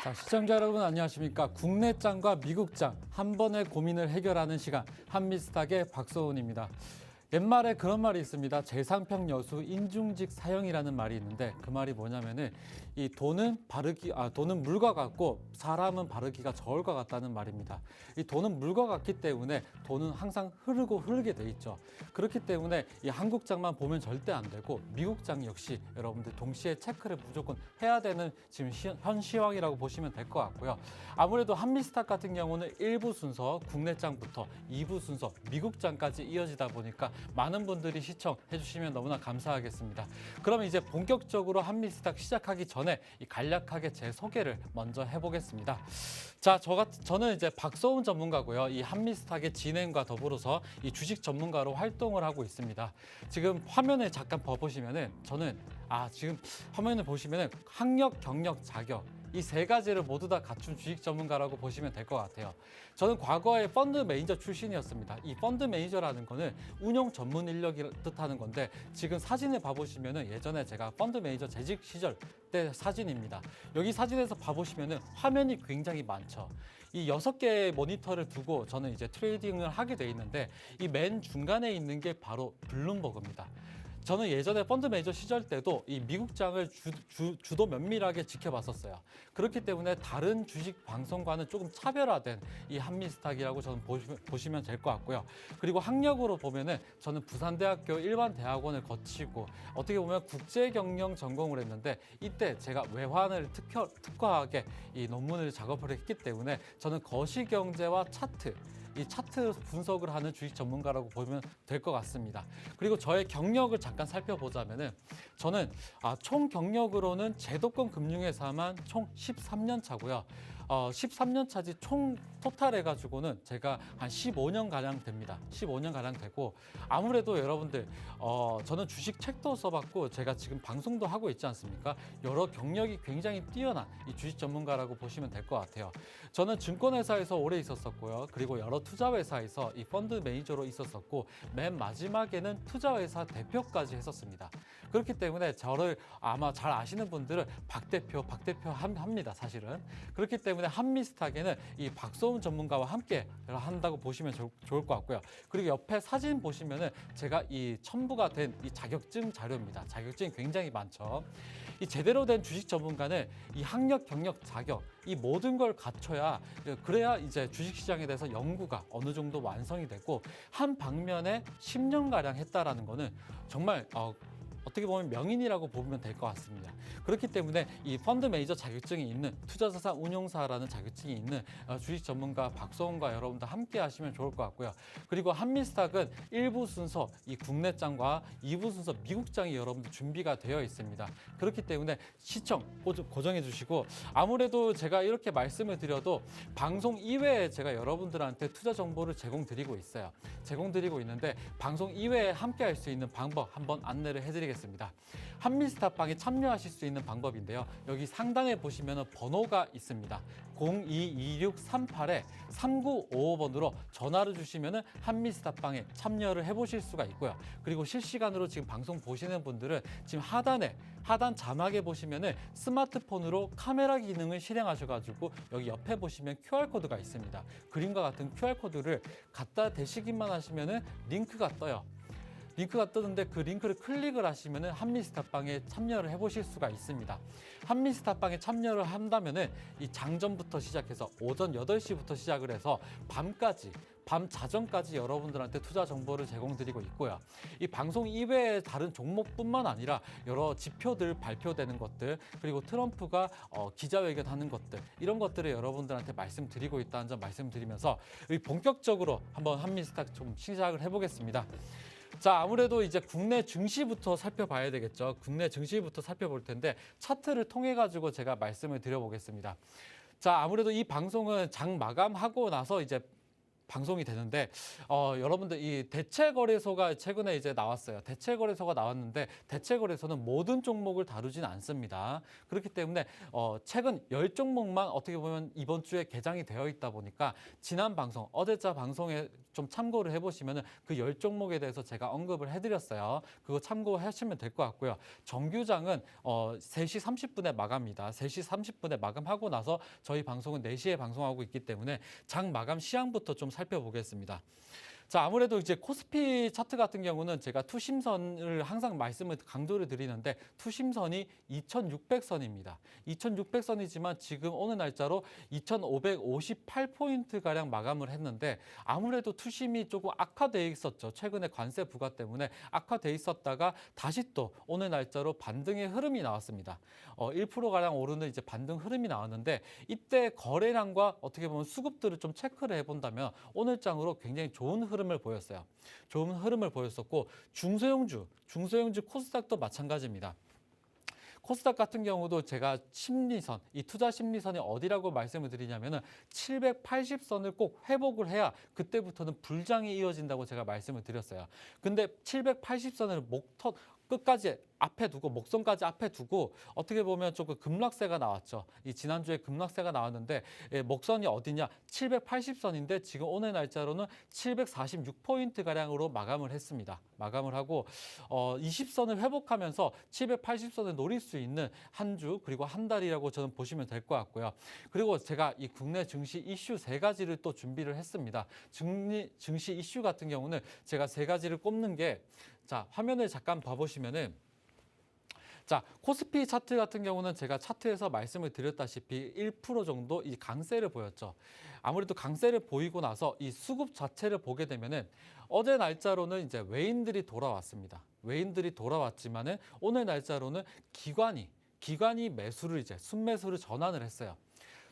자, 시청자 여러분 안녕하십니까? 국내장과 미국장 한 번의 고민을 해결하는 시간 한미스탁의 박소은입니다. 옛말에 그런 말이 있습니다. 재상평 여수 인중직 사형이라는 말이 있는데 그 말이 뭐냐면은 이 돈은 돈은 물과 같고 사람은 바르기가 저울과 같다는 말입니다. 이 돈은 물과 같기 때문에 돈은 항상 흐르게 돼 있죠. 그렇기 때문에 이 한국장만 보면 절대 안 되고 미국장 역시 여러분들 동시에 체크를 무조건 해야 되는 지금 현 시황이라고 보시면 될 것 같고요. 아무래도 한미스탁 같은 경우는 1부 순서 국내장부터 2부 순서 미국장까지 이어지다 보니까 많은 분들이 시청해 주시면 너무나 감사하겠습니다. 그럼 이제 본격적으로 한미스탁 시작하기 전에 간략하게 제 소개를 먼저 해보겠습니다. 자, 저는 이제 박소은 전문가고요. 이 한미스탁의 진행과 더불어서 이 주식 전문가로 활동을 하고 있습니다. 지금 화면에 잠깐 보시면은 저는 지금 화면을 보시면은 학력, 경력, 자격 이 세 가지를 모두 다 갖춘 주식 전문가라고 보시면 될 것 같아요. 저는 과거에 펀드 매니저 출신이었습니다. 이 펀드 매니저라는 거는 운용 전문 인력을 뜻하는 건데 지금 사진을 봐보시면은 예전에 제가 펀드 매니저 재직 시절 때 사진입니다. 여기 사진에서 봐보시면은 화면이 굉장히 많죠. 이 6개의 모니터를 두고 저는 이제 트레이딩을 하게 돼 있는데 이 맨 중간에 있는 게 바로 블룸버그입니다. 저는 예전에 펀드 매니저 시절 때도 이 미국장을 주도 면밀하게 지켜봤었어요. 그렇기 때문에 다른 주식 방송과는 조금 차별화된 이 한미스탁이라고 저는 보시면 될 것 같고요. 그리고 학력으로 보면은 저는 부산대학교 일반대학원을 거치고 어떻게 보면 국제경영 전공을 했는데 이때 제가 외환을 특화하게 이 논문을 작업을 했기 때문에 저는 거시경제와 이 차트 분석을 하는 주식 전문가라고 보면 될 것 같습니다. 그리고 저의 경력을 잠깐 살펴보자면은 저는 총 경력으로는 제도권 금융회사만 총 13년 차고요. 13년 차지 총 토탈 해가지고는 제가 한 15년 가량 됩니다. 15년 가량 되고 아무래도 여러분들 저는 주식 책도 써봤고 제가 지금 방송도 하고 있지 않습니까? 여러 경력이 굉장히 뛰어난 이 주식 전문가라고 보시면 될 것 같아요. 저는 증권회사에서 오래 있었었고요. 그리고 여러 투자회사에서 이 펀드 매니저로 있었었고 맨 마지막에는 투자회사 대표까지 했었습니다. 그렇기 때문에 저를 아마 잘 아시는 분들은 박 대표 합니다. 사실은. 그렇기 때문에 한미스탁에는 이 박소은 전문가와 함께 한다고 보시면 좋을 것 같고요. 그리고 옆에 사진 보시면은 제가 이 첨부가 된 이 자격증 자료입니다. 자격증이 굉장히 많죠. 이 제대로 된 주식 전문가는 이 학력, 경력, 자격 이 모든 걸 갖춰야 그래야 이제 주식시장에 대해서 연구가 어느 정도 완성이 되고 한 방면에 10년가량 했다라는 거는 정말 어떻게 보면 명인이라고 보면 될 것 같습니다. 그렇기 때문에 이 펀드 매니저 자격증이 있는 투자자산 운용사라는 자격증이 있는 주식 전문가 박소은과 여러분들 함께 하시면 좋을 것 같고요. 그리고 한미스탁은 1부 순서 이 국내장과 2부 순서 미국장이 여러분들 준비가 되어 있습니다. 그렇기 때문에 시청 고정해 주시고 아무래도 제가 이렇게 말씀을 드려도 방송 이외에 제가 여러분들한테 투자 정보를 제공드리고 있어요. 제공드리고 있는데 방송 이외에 함께 할 수 있는 방법 한번 안내를 해드리겠습니다. 한미스탁방에 참여하실 수 있는 방법인데요. 여기 상단에 보시면 번호가 있습니다. 022638-3955번으로 전화를 주시면 한미스탁방에 참여를 해보실 수가 있고요. 그리고 실시간으로 지금 방송 보시는 분들은 지금 하단 자막에 보시면 스마트폰으로 카메라 기능을 실행하셔가지고 여기 옆에 보시면 QR코드가 있습니다. 그림과 같은 QR코드를 갖다 대시기만 하시면 링크가 떠요. 링크가 뜨는데 그 링크를 클릭을 하시면 한미스탁방에 참여를 해보실 수가 있습니다. 한미스탁방에 참여를 한다면 이 장전부터 시작해서 오전 8시부터 시작을 해서 밤 자정까지 여러분들한테 투자 정보를 제공드리고 있고요. 이 방송 이외의 다른 종목뿐만 아니라 여러 지표들 발표되는 것들 그리고 트럼프가 기자회견하는 것들 이런 것들을 여러분들한테 말씀드리고 있다는 점 말씀드리면서 본격적으로 한번 한미스탁 좀 시작을 해보겠습니다. 자, 아무래도 이제 국내 증시부터 살펴봐야 되겠죠. 국내 증시부터 살펴볼 텐데 차트를 통해 가지고 제가 말씀을 드려보겠습니다. 자, 아무래도 이 방송은 장 마감하고 나서 이제 방송이 되는데 여러분들 이 대체거래소가 최근에 이제 나왔어요. 대체거래소가 나왔는데 대체거래소는 모든 종목을 다루진 않습니다. 그렇기 때문에 최근 10종목만 어떻게 보면 이번 주에 개장이 되어 있다 보니까 지난 방송, 어제자 방송에 좀 참고를 해보시면은 그 10종목에 대해서 제가 언급을 해드렸어요. 그거 참고하시면 될 것 같고요. 정규장은 3시 30분에 마감입니다. 3시 30분에 마감하고 나서 저희 방송은 4시에 방송하고 있기 때문에 장 마감 시황부터 좀 살펴보겠습니다. 자, 아무래도 이제 코스피 차트 같은 경우는 제가 투심선을 항상 강조를 드리는데 투심선이 2600선입니다. 2600선이지만 지금 오늘 날짜로 2558포인트가량 마감을 했는데 아무래도 투심이 조금 악화돼 있었죠. 최근에 관세 부과 때문에 악화돼 있었다가 다시 또 오늘 날짜로 반등의 흐름이 나왔습니다. 1%가량 오르는 이제 반등 흐름이 나왔는데 이때 거래량과 어떻게 보면 수급들을 좀 체크를 해본다면 오늘 장으로 굉장히 좋은 흐름을 보였어요. 좋은 흐름을 보였었고 중소형주 코스닥도 마찬가지입니다. 코스닥 같은 경우도 제가 심리선, 이 투자 심리선이 어디라고 말씀을 드리냐면은 780선을 꼭 회복을 해야 그때부터는 불장이 이어진다고 제가 말씀을 드렸어요. 근데 780선을 끝까지 앞에 두고 목선까지 앞에 두고 어떻게 보면 조금 급락세가 나왔죠. 이 지난주에 급락세가 나왔는데 목선이 어디냐? 780선인데 지금 오늘 날짜로는 746포인트 가량으로 마감을 했습니다. 마감을 하고 20선을 회복하면서 780선을 노릴 수 있는 한 주 그리고 한 달이라고 저는 보시면 될 것 같고요. 그리고 제가 이 국내 증시 이슈 3가지를 또 준비를 했습니다. 증시 이슈 같은 경우는 제가 3가지를 꼽는 게 자, 화면을 잠깐 봐보시면은 자, 코스피 차트 같은 경우는 제가 차트에서 말씀을 드렸다시피 1% 정도 이 강세를 보였죠. 아무래도 강세를 보이고 나서 이 수급 자체를 보게 되면은 어제 날짜로는 이제 외인들이 돌아왔습니다. 외인들이 돌아왔지만은 오늘 날짜로는 기관이 매수를 이제 순매수를 전환을 했어요.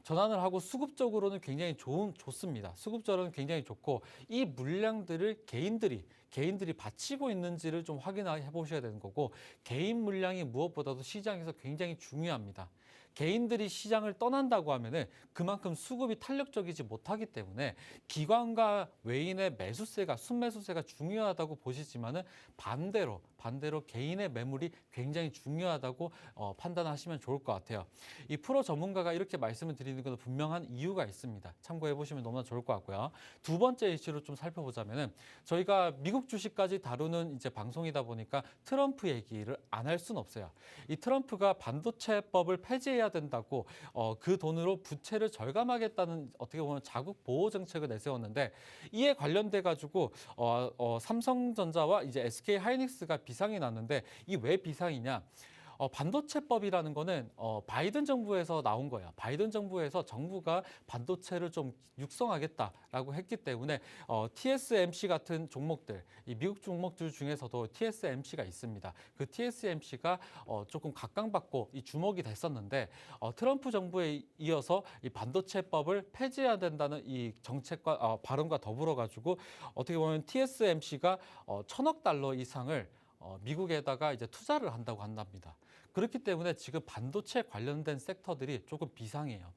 전환을 하고 수급적으로는 굉장히 좋습니다. 수급적으로는 굉장히 좋고 이 물량들을 개인들이 바치고 있는지를 좀 확인해 보셔야 되는 거고 개인 물량이 무엇보다도 시장에서 굉장히 중요합니다. 개인들이 시장을 떠난다고 하면은 그만큼 수급이 탄력적이지 못하기 때문에 기관과 외인의 순매수세가 중요하다고 보시지만은 반대로 개인의 매물이 굉장히 중요하다고 판단하시면 좋을 것 같아요. 이 프로 전문가가 이렇게 말씀을 드리는 것은 분명한 이유가 있습니다. 참고해 보시면 너무나 좋을 것 같고요. 두 번째 이슈로 좀 살펴보자면은 저희가 미국 주식까지 다루는 이제 방송이다 보니까 트럼프 얘기를 안 할 수는 없어요. 이 트럼프가 반도체법을 폐지해야 된다고 그 돈으로 부채를 절감하겠다는 어떻게 보면 자국 보호 정책을 내세웠는데 이에 관련돼 가지고 삼성전자와 이제 SK 하이닉스가 비상이 났는데 이 왜 비상이냐? 반도체법이라는 거는 바이든 정부에서 나온 거예요. 바이든 정부가 반도체를 좀 육성하겠다라고 했기 때문에 TSMC 같은 종목들, 이 미국 종목들 중에서도 TSMC가 있습니다. 그 TSMC가 조금 각광받고 이 주목이 됐었는데 트럼프 정부에 이어서 이 반도체법을 폐지해야 된다는 이 정책과 발언과 더불어 가지고 어떻게 보면 TSMC가 1,000억 달러 이상을 미국에다가 이제 투자를 한다고 한답니다. 그렇기 때문에 지금 반도체 관련된 섹터들이 조금 비상해요.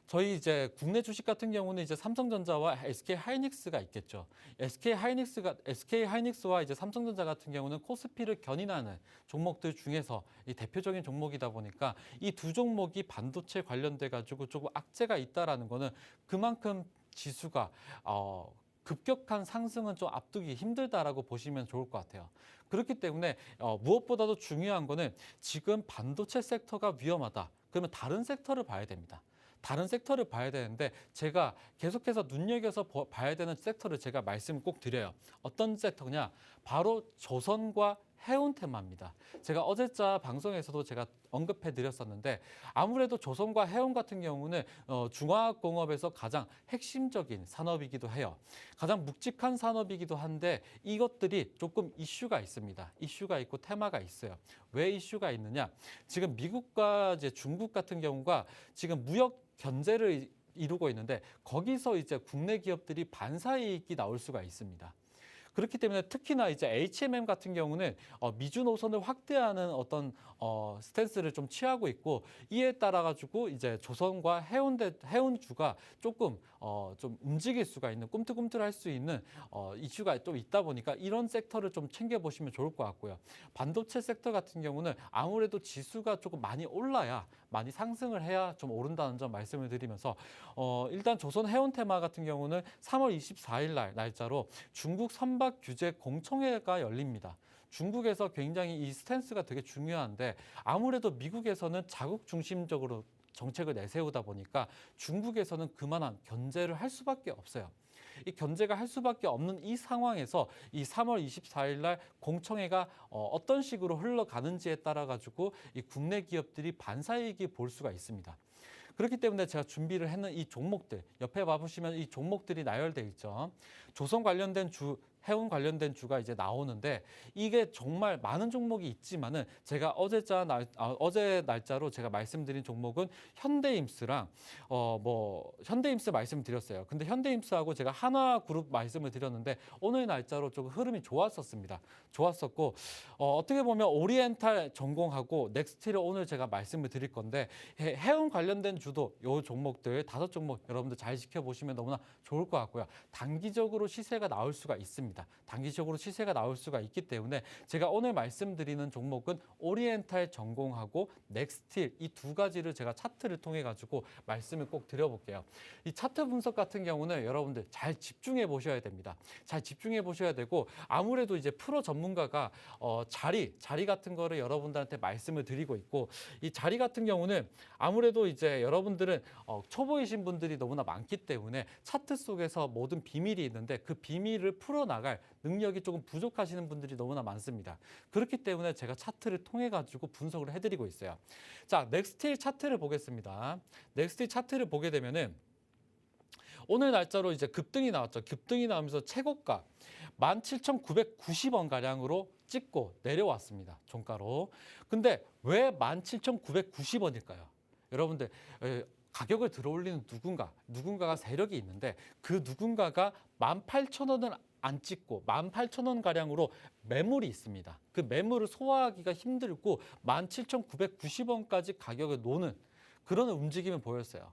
저희 이제 국내 주식 같은 경우는 이제 삼성전자와 SK 하이닉스가 있겠죠. SK 하이닉스와 이제 삼성전자 같은 경우는 코스피를 견인하는 종목들 중에서 이 대표적인 종목이다 보니까 이 두 종목이 반도체 관련돼 가지고 조금 악재가 있다라는 거는 그만큼 지수가 급격한 상승은 좀 앞두기 힘들다라고 보시면 좋을 것 같아요. 그렇기 때문에 무엇보다도 중요한 거는 지금 반도체 섹터가 위험하다. 그러면 다른 섹터를 봐야 됩니다. 다른 섹터를 봐야 되는데 제가 계속해서 눈여겨서 봐야 되는 섹터를 제가 말씀을 꼭 드려요. 어떤 섹터냐? 바로 조선과 해운 테마입니다. 제가 어제자 방송에서도 제가 언급해 드렸었는데 아무래도 조선과 해운 같은 경우는 중화학공업에서 가장 핵심적인 산업이기도 해요. 가장 묵직한 산업이기도 한데 이것들이 조금 이슈가 있습니다. 이슈가 있고 테마가 있어요. 왜 이슈가 있느냐? 지금 미국과 이제 중국 같은 경우가 지금 무역 견제를 이루고 있는데 거기서 이제 국내 기업들이 반사이익이 나올 수가 있습니다. 그렇기 때문에 특히나 이제 HMM 같은 경우는 미주 노선을 확대하는 어떤 스탠스를 좀 취하고 있고, 이에 따라 가지고 이제 조선과 해운주가 조금 좀 움직일 수가 있는, 꿈틀꿈틀할 수 있는 이슈가 또 있다 보니까 이런 섹터를 좀 챙겨 보시면 좋을 것 같고요. 반도체 섹터 같은 경우는 아무래도 지수가 조금 많이 올라야, 많이 상승을 해야 좀 오른다는 점 말씀을 드리면서, 일단 조선 해운테마 같은 경우는 3월 24일 날 날짜로 중국 선박 규제 공청회가 열립니다. 중국에서 굉장히 이 스탠스가 되게 중요한데, 아무래도 미국에서는 자국 중심적으로 정책을 내세우다 보니까 중국에서는 그만한 견제를 할 수밖에 없어요. 이 견제가 할 수밖에 없는 이 상황에서 이 3월 24일 날 공청회가 어떤 식으로 흘러가는지에 따라 가지고 이 국내 기업들이 반사이익이 볼 수가 있습니다. 그렇기 때문에 제가 준비를 했는 이 종목들, 옆에 봐보시면 이 종목들이 나열돼 있죠. 조선 관련된 주, 해운 관련된 주가 이제 나오는데, 이게 정말 많은 종목이 있지만은 제가 어제 날짜로 제가 말씀드린 종목은 현대임스랑 현대임스 말씀드렸어요. 근데 현대임스하고 제가 한화그룹 말씀을 드렸는데 오늘 날짜로 조금 흐름이 좋았었습니다. 좋았었고, 어떻게 보면 오리엔탈 전공하고 넥스티를 오늘 제가 말씀을 드릴 건데, 해운 관련된 주도 요 종목들 5종목 여러분들 잘 지켜보시면 너무나 좋을 것 같고요. 단기적으로 시세가 나올 수가 있습니다. 단기적으로 시세가 나올 수가 있기 때문에 제가 오늘 말씀드리는 종목은 오리엔탈 전공하고 넥스틸, 이 두 가지를 제가 차트를 통해 가지고 말씀을 꼭 드려볼게요. 이 차트 분석 같은 경우는 여러분들 잘 집중해 보셔야 됩니다. 잘 집중해 보셔야 되고, 아무래도 이제 프로 전문가가 자리 같은 거를 여러분들한테 말씀을 드리고 있고, 이 자리 같은 경우는 아무래도 이제 여러분들은 초보이신 분들이 너무나 많기 때문에 차트 속에서 모든 비밀이 있는데 그 비밀을 풀어나갈 능력이 조금 부족하시는 분들이 너무나 많습니다. 그렇기 때문에 제가 차트를 통해 가지고 분석을 해드리고 있어요. 자, 넥스틸 차트를 보겠습니다. 넥스틸 차트를 보게 되면은 오늘 날짜로 이제 급등이 나왔죠. 급등이 나오면서 최고가 17,990원 가량으로 찍고 내려왔습니다. 종가로. 근데 왜 17,990원일까요? 여러분들, 가격을 들어올리는 누군가가 세력이 있는데, 그 누군가가 18,000원을 안 찍고 18,000원 가량으로 매물이 있습니다. 그 매물을 소화하기가 힘들고 17,990원까지 가격을 노는 그런 움직임을 보였어요.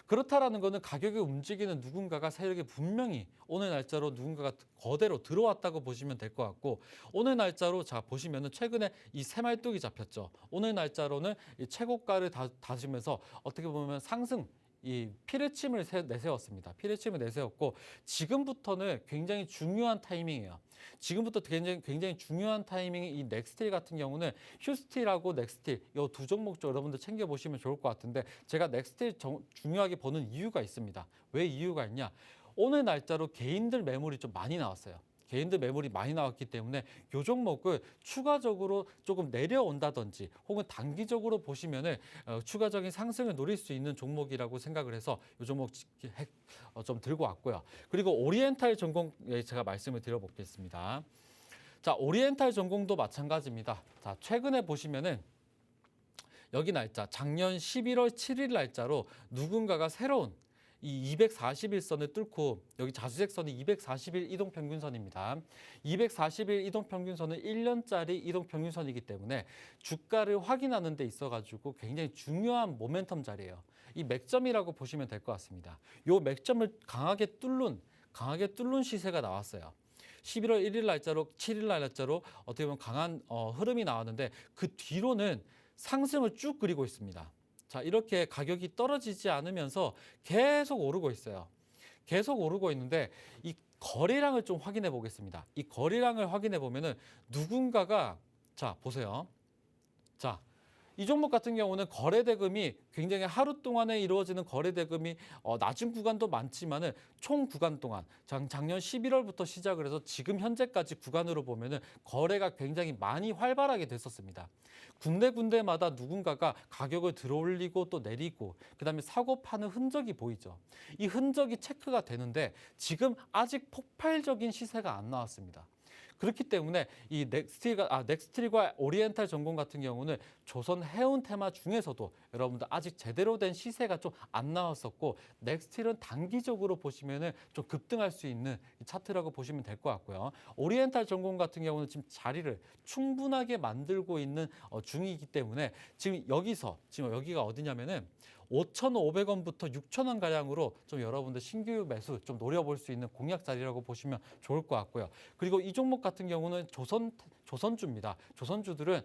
그렇다라는 것은 가격이 움직이는 누군가가 세력이 분명히 오늘 날짜로 누군가가 거대로 들어왔다고 보시면 될 것 같고, 오늘 날짜로 자 보시면은 최근에 이 새말뚝이 잡혔죠. 오늘 날짜로는 이 최고가를 다지면서 어떻게 보면 상승, 이 피레침을 내세웠습니다. 피레침을 내세웠고, 지금부터는 굉장히 중요한 타이밍이에요. 지금부터 굉장히 중요한 타이밍이 이 넥스틸 같은 경우는 휴스틸하고 넥스틸 이 두 종목 여러분들 챙겨보시면 좋을 것 같은데, 제가 넥스틸 중요하게 보는 이유가 있습니다. 왜 이유가 있냐? 오늘 날짜로 개인들 매물이 좀 많이 나왔어요. 개인들 매물이 많이 나왔기 때문에 이 종목을 추가적으로 조금 내려온다든지 혹은 단기적으로 보시면은 추가적인 상승을 노릴 수 있는 종목이라고 생각을 해서 이 종목 좀 들고 왔고요. 그리고 오리엔탈 전공 제가 말씀을 드려보겠습니다. 자, 오리엔탈 전공도 마찬가지입니다. 자, 최근에 보시면은 여기 날짜 작년 11월 7일 날짜로 누군가가 새로운 이 241선을 뚫고, 여기 자수색선이 241 이동평균선입니다. 241 이동평균선은 1년짜리 이동평균선이기 때문에 주가를 확인하는 데 있어가지고 굉장히 중요한 모멘텀 자리예요. 이 맥점이라고 보시면 될 것 같습니다. 이 맥점을 강하게 뚫는 시세가 나왔어요. 11월 1일 날짜로 7일 날짜로 어떻게 보면 강한 흐름이 나왔는데, 그 뒤로는 상승을 쭉 그리고 있습니다. 자, 이렇게 가격이 떨어지지 않으면서 계속 오르고 있어요. 계속 오르고 있는데, 이 거래량을 좀 확인해 보겠습니다. 이 거래량을 확인해 보면은 누군가가, 자, 보세요. 자, 이 종목 같은 경우는 거래 대금이 굉장히 하루 동안에 이루어지는 거래 대금이 낮은 구간도 많지만은 총 구간 동안 작년 11월부터 시작을 해서 지금 현재까지 구간으로 보면은 거래가 굉장히 많이 활발하게 됐었습니다. 군데군데마다 누군가가 가격을 들어올리고 또 내리고 그다음에 사고 파는 흔적이 보이죠. 이 흔적이 체크가 되는데 지금 아직 폭발적인 시세가 안 나왔습니다. 그렇기 때문에 이 넥스트릴과 오리엔탈 전공 같은 경우는 조선 해운 테마 중에서도 여러분들 아직 제대로 된 시세가 좀 안 나왔었고, 넥스트릴은 단기적으로 보시면은 좀 급등할 수 있는 차트라고 보시면 될 것 같고요. 오리엔탈 전공 같은 경우는 지금 자리를 충분하게 만들고 있는 중이기 때문에 지금 여기가 어디냐면은 5,500원부터 6,000원 가량으로 좀 여러분들 신규 매수 좀 노려볼 수 있는 공략 자리라고 보시면 좋을 것 같고요. 그리고 이 종목 같은 경우는 조선주입니다. 조선주들은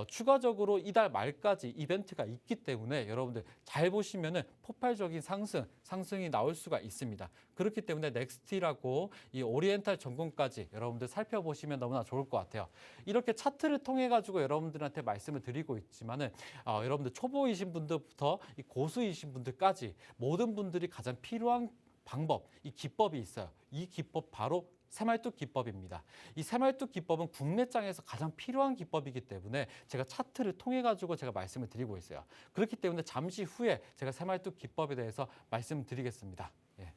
추가적으로 이달 말까지 이벤트가 있기 때문에 여러분들 잘 보시면은 폭발적인 상승이 나올 수가 있습니다. 그렇기 때문에 넥스티라고 이 오리엔탈 전공까지 여러분들 살펴보시면 너무나 좋을 것 같아요. 이렇게 차트를 통해 가지고 여러분들한테 말씀을 드리고 있지만은 여러분들 초보이신 분들부터 이 고수이신 분들까지 모든 분들이 가장 필요한 방법, 이 기법이 있어요. 이 기법 바로 새말뚝 기법입니다. 이 새말뚝 기법은 국내장에서 가장 필요한 기법이기 때문에 제가 차트를 통해 가지고 제가 말씀을 드리고 있어요. 그렇기 때문에 잠시 후에 제가 새말뚝 기법에 대해서 말씀드리겠습니다. 예.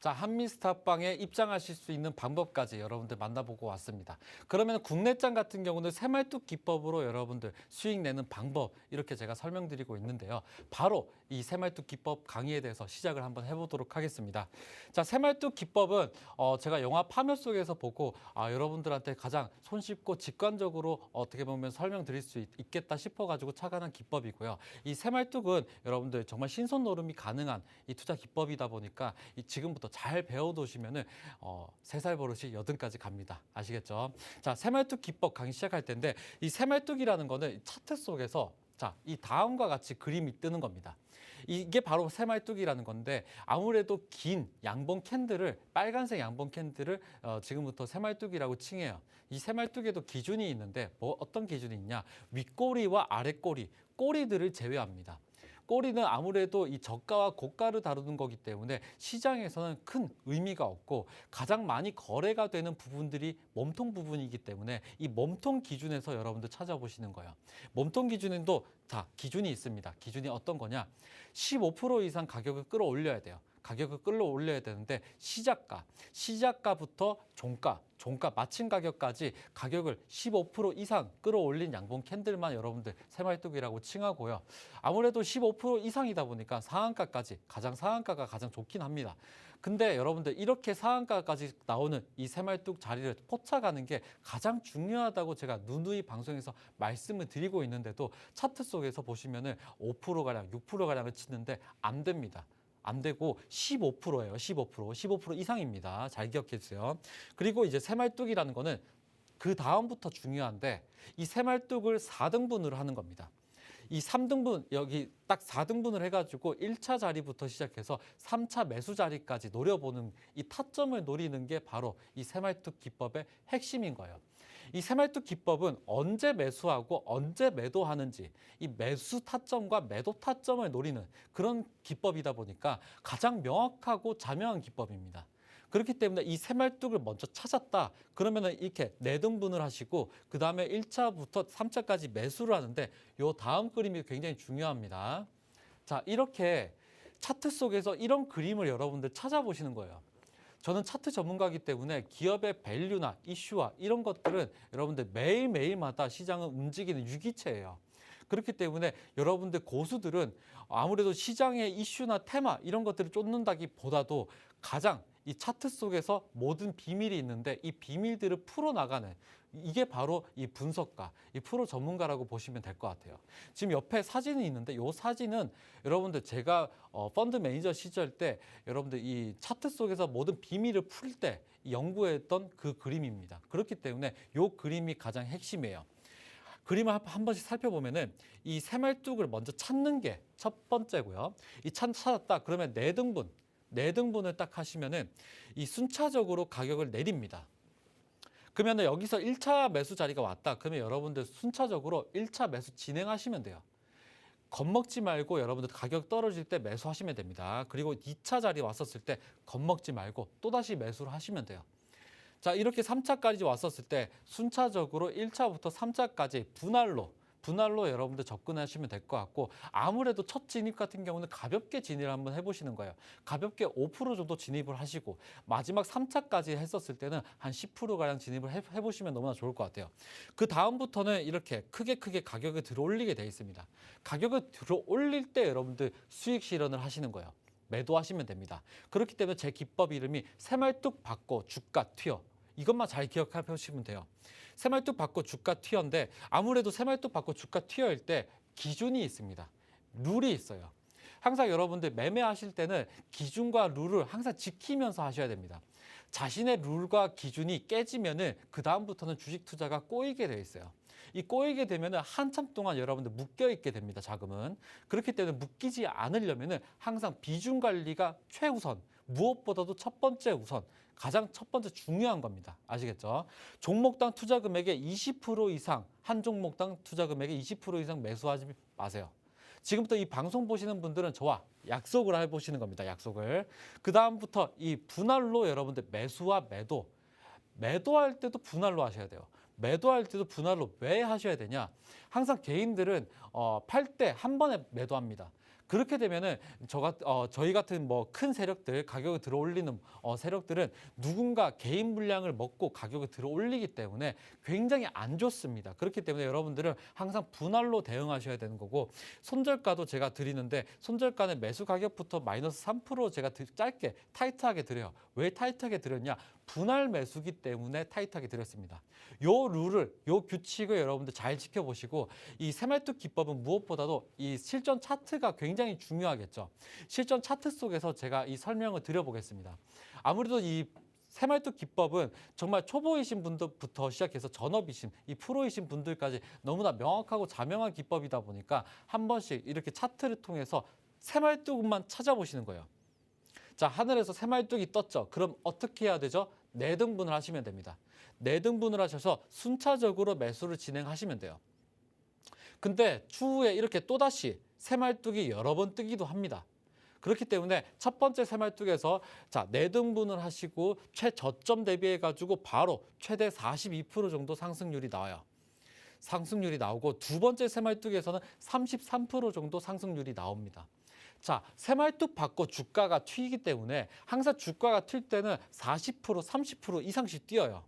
자, 한미스탑방에 입장하실 수 있는 방법까지 여러분들 만나보고 왔습니다. 그러면 국내장 같은 경우는 새말뚝 기법으로 여러분들 수익 내는 방법 이렇게 제가 설명드리고 있는데요. 바로 이 새말뚝 기법 강의에 대해서 시작을 한번 해보도록 하겠습니다. 자, 새말뚝 기법은 제가 영화 파묘 속에서 보고 여러분들한테 가장 손쉽고 직관적으로 어떻게 보면 설명드릴 수 있겠다 싶어가지고 착안한 기법이고요. 이 새말뚝은 여러분들 정말 신선 노름이 가능한 이 투자 기법이다 보니까 지금부터 잘 배워두시면은 3살 버릇이 8까지 갑니다. 아시겠죠? 자, 새말뚝 기법 강의 시작할 텐데 이 새말뚝이라는 거는 차트 속에서 자, 이 다음과 같이 그림이 뜨는 겁니다. 이게 바로 새말뚝이라는 건데 아무래도 긴 양봉 캔들을 빨간색 양봉 캔들을 지금부터 새말뚝이라고 칭해요. 이 새말뚝에도 기준이 있는데 어떤 기준이 있냐? 윗꼬리와 아랫꼬리, 꼬리들을 제외합니다. 꼬리는 아무래도 이 저가와 고가를 다루는 거기 때문에 시장에서는 큰 의미가 없고 가장 많이 거래가 되는 부분들이 몸통 부분이기 때문에 이 몸통 기준에서 여러분들 찾아보시는 거예요. 몸통 기준에도 기준이 있습니다. 기준이 어떤 거냐? 15% 이상 가격을 끌어올려야 돼요. 가격을 끌어올려야 되는데 시작가부터 종가 마친 가격까지 가격을 15% 이상 끌어올린 양봉 캔들만 여러분들 새말뚝이라고 칭하고요. 아무래도 15% 이상이다 보니까 가장 상한가가 가장 좋긴 합니다. 근데 여러분들 이렇게 상한가까지 나오는 이 새말뚝 자리를 포착하는 게 가장 중요하다고 제가 누누이 방송에서 말씀을 드리고 있는데도 차트 속에서 보시면은 5%가량, 6%가량을 치는데 안 됩니다. 안 되고 15%예요. 15% 이상입니다. 잘 기억해 주세요. 그리고 이제 새말뚝이라는 거는 그 다음부터 중요한데 이 새말뚝을 4등분으로 하는 겁니다. 이 3등분 여기 딱 4등분을 해가지고 1차 자리부터 시작해서 3차 매수 자리까지 노려보는 이 타점을 노리는 게 바로 이 새말뚝 기법의 핵심인 거예요. 이 새말뚝 기법은 언제 매수하고 언제 매도하는지 이 매수 타점과 매도 타점을 노리는 그런 기법이다 보니까 가장 명확하고 자명한 기법입니다. 그렇기 때문에 이 새말뚝을 먼저 찾았다. 그러면은 이렇게 4등분을 하시고 그 다음에 1차부터 3차까지 매수를 하는데 요 다음 그림이 굉장히 중요합니다. 자, 이렇게 차트 속에서 이런 그림을 여러분들 찾아보시는 거예요. 저는 차트 전문가이기 때문에 기업의 밸류나 이슈와 이런 것들은 여러분들 매일매일마다 시장을 움직이는 유기체예요. 그렇기 때문에 여러분들 고수들은 아무래도 시장의 이슈나 테마 이런 것들을 쫓는다기보다도 가장 이 차트 속에서 모든 비밀이 있는데 이 비밀들을 풀어나가는 이게 바로 이 분석가, 이 프로 전문가라고 보시면 될 것 같아요. 지금 옆에 사진이 있는데 이 사진은 여러분들 제가 펀드 매니저 시절 때 여러분들 이 차트 속에서 모든 비밀을 풀 때 연구했던 그 그림입니다. 그렇기 때문에 이 그림이 가장 핵심이에요. 그림을 한 번씩 살펴보면은 이 새말뚝을 먼저 찾는 게 첫 번째고요. 이 찾았다 그러면 네등분을 딱 하시면은 이 순차적으로 가격을 내립니다. 그러면 여기서 1차 매수 자리가 왔다. 그러면 여러분들 순차적으로 1차 매수 진행하시면 돼요. 겁먹지 말고 여러분들 가격 떨어질 때 매수하시면 됩니다. 그리고 2차 자리 왔었을 때 겁먹지 말고 또다시 매수를 하시면 돼요. 자, 이렇게 3차까지 왔었을 때 순차적으로 1차부터 3차까지 분할로 여러분들 접근하시면 될 것 같고 아무래도 첫 진입 같은 경우는 가볍게 진입을 한번 해보시는 거예요. 가볍게 5% 정도 진입을 하시고 마지막 3차까지 했었을 때는 한 10%가량 진입을 해보시면 너무나 좋을 것 같아요. 그 다음부터는 이렇게 크게 가격을 들어올리게 돼 있습니다. 가격을 들어올릴 때 여러분들 수익 실현을 하시는 거예요. 매도하시면 됩니다. 그렇기 때문에 제 기법 이름이 새말뚝 받고 주가 튀어. 이것만 잘 기억해 보시면 돼요. 새말뚝 받고 주가 튀어인데 아무래도 새말뚝 받고 주가 튀어일 때 기준이 있습니다. 룰이 있어요. 항상 여러분들 매매하실 때는 기준과 룰을 항상 지키면서 하셔야 됩니다. 자신의 룰과 기준이 깨지면은 그 다음부터는 주식 투자가 꼬이게 돼 있어요. 이 꼬이게 되면은 한참 동안 여러분들 묶여 있게 됩니다. 자금은. 그렇기 때문에 묶이지 않으려면은 항상 비중 관리가 최우선, 무엇보다도 첫 번째 우선, 가장 첫 번째 중요한 겁니다. 아시겠죠? 종목당 투자 금액의 20% 이상, 한 종목당 투자 금액의 20% 이상 매수하지 마세요. 지금부터 이 방송 보시는 분들은 저와 약속을 해보시는 겁니다. 약속을. 그 다음부터 이 분할로 여러분들 매수와 매도할 때도 분할로 하셔야 돼요. 매도할 때도 분할로 왜 하셔야 되냐? 항상 개인들은 팔 때 한 번에 매도합니다. 그렇게 되면은 저희 같은 뭐 큰 세력들 가격을 들어 올리는 세력들은 누군가 개인 물량을 먹고 가격을 들어 올리기 때문에 굉장히 안 좋습니다. 그렇기 때문에 여러분들은 항상 분할로 대응하셔야 되는 거고 손절가도 제가 드리는데 손절가는 매수 가격부터 마이너스 3% 제가 짧게 타이트하게 드려요. 왜 타이트하게 드렸냐? 분할 매수기 때문에 타이트하게 드렸습니다. 요 규칙을 여러분들 잘 지켜보시고 이 새말뚝 기법은 무엇보다도 이 실전 차트가 굉장히 중요하겠죠. 실전 차트 속에서 제가 이 설명을 드려보겠습니다. 아무래도 이 새말뚝 기법은 정말 초보이신 분들부터 시작해서 전업이신 이 프로이신 분들까지 너무나 명확하고 자명한 기법이다 보니까 한 번씩 이렇게 차트를 통해서 새말뚝만 찾아보시는 거예요. 자, 하늘에서 새말뚝이 떴죠. 그럼 어떻게 해야 되죠? 네등분을 하시면 됩니다. 네등분을 하셔서 순차적으로 매수를 진행하시면 돼요. 근데 추후에 이렇게 또다시 새말뚝이 여러 번 뜨기도 합니다. 그렇기 때문에 첫 번째 새말뚝에서 자, 네등분을 하시고 최저점 대비해 가지고 바로 최대 42% 정도 상승률이 나와요. 상승률이 나오고 두 번째 새말뚝에서는 33% 정도 상승률이 나옵니다. 자, 새말뚝 받고 주가가 튀기 때문에 항상 주가가 튈 때는 40%, 30% 이상씩 뛰어요.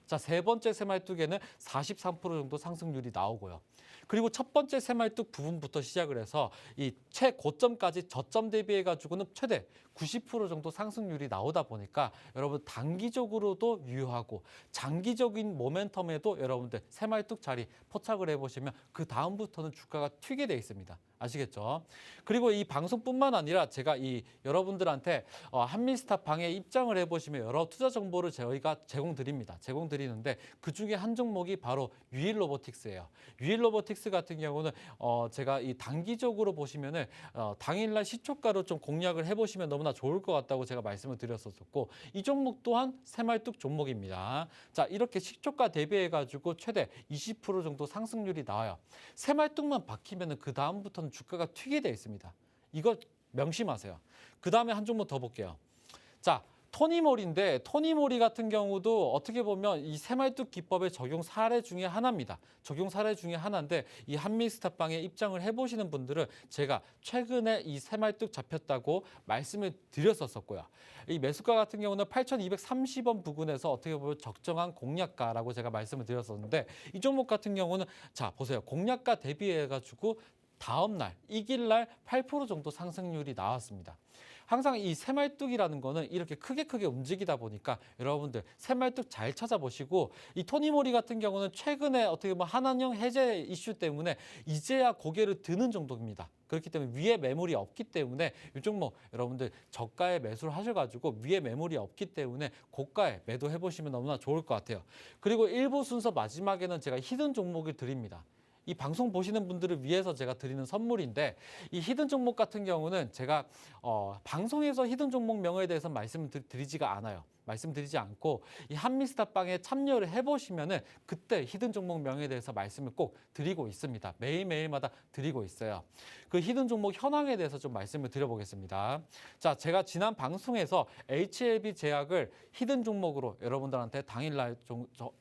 자, 세 번째 새말뚝에는 43% 정도 상승률이 나오고요. 그리고 첫 번째 새말뚝 부분부터 시작을 해서 이 최고점까지 저점 대비해 가지고는 최대 90% 정도 상승률이 나오다 보니까 여러분 단기적으로도 유효하고 장기적인 모멘텀에도 여러분들 새말뚝 자리 포착을 해보시면 그 다음부터는 주가가 튀게 돼 있습니다. 아시겠죠? 그리고 이 방송뿐만 아니라 제가 이 여러분들한테 한미스타 방에 입장을 해보시면 여러 투자 정보를 저희가 제공드리는데 그 중에 한 종목이 바로 유일로보틱스예요. 유일로보틱스 같은 경우는 제가 이 단기적으로 보시면은 당일날 시초가로 좀 공략을 해보시면 너무나 좋을 것 같다고 제가 말씀을 드렸었고 이 종목 또한 새말뚝 종목입니다. 자, 이렇게 시초가 대비해가지고 최대 20% 정도 상승률이 나와요. 새말뚝만 박히면은 그 다음부터는 주가가 튀게 돼 있습니다. 이거 명심하세요. 그 다음에 한 종목 더 볼게요. 자, 토니모리인데 토니모리 같은 경우도 어떻게 보면 이 새말뚝 기법의 적용 사례 중에 하나입니다. 적용 사례 중에 하나인데 이 한미스탑방에 입장을 해보시는 분들은 제가 최근에 이 새말뚝 잡혔다고 말씀을 드렸었고요. 이 매수가 같은 경우는 8,230원 부근에서 어떻게 보면 적정한 공략가라고 제가 말씀을 드렸었는데 이 종목 같은 경우는 자 보세요. 공략가 대비해가지고 다음 날, 이길 날 8% 정도 상승률이 나왔습니다. 항상 이 새말뚝이라는 거는 이렇게 크게 움직이다 보니까 여러분들 새말뚝 잘 찾아보시고 이 토니모리 같은 경우는 최근에 어떻게 보면 한한령 해제 이슈 때문에 이제야 고개를 드는 정도입니다. 그렇기 때문에 위에 매물이 없기 때문에 이 종목 여러분들 저가에 매수를 하셔가지고 위에 매물이 없기 때문에 고가에 매도해 보시면 너무나 좋을 것 같아요. 그리고 1부 순서 마지막에는 제가 히든 종목을 드립니다. 이 방송 보시는 분들을 위해서 제가 드리는 선물인데 이 히든 종목 같은 경우는 제가 방송에서 히든 종목 명에 대해서 말씀드리지가 않아요. 말씀드리지 않고 이 한미스탑방에 참여를 해보시면은 그때 히든 종목 명에 대해서 말씀을 꼭 드리고 있습니다. 매일매일마다 드리고 있어요. 그 히든 종목 현황에 대해서 좀 말씀을 드려보겠습니다. 자, 제가 지난 방송에서 HLB 제약을 히든 종목으로 여러분들한테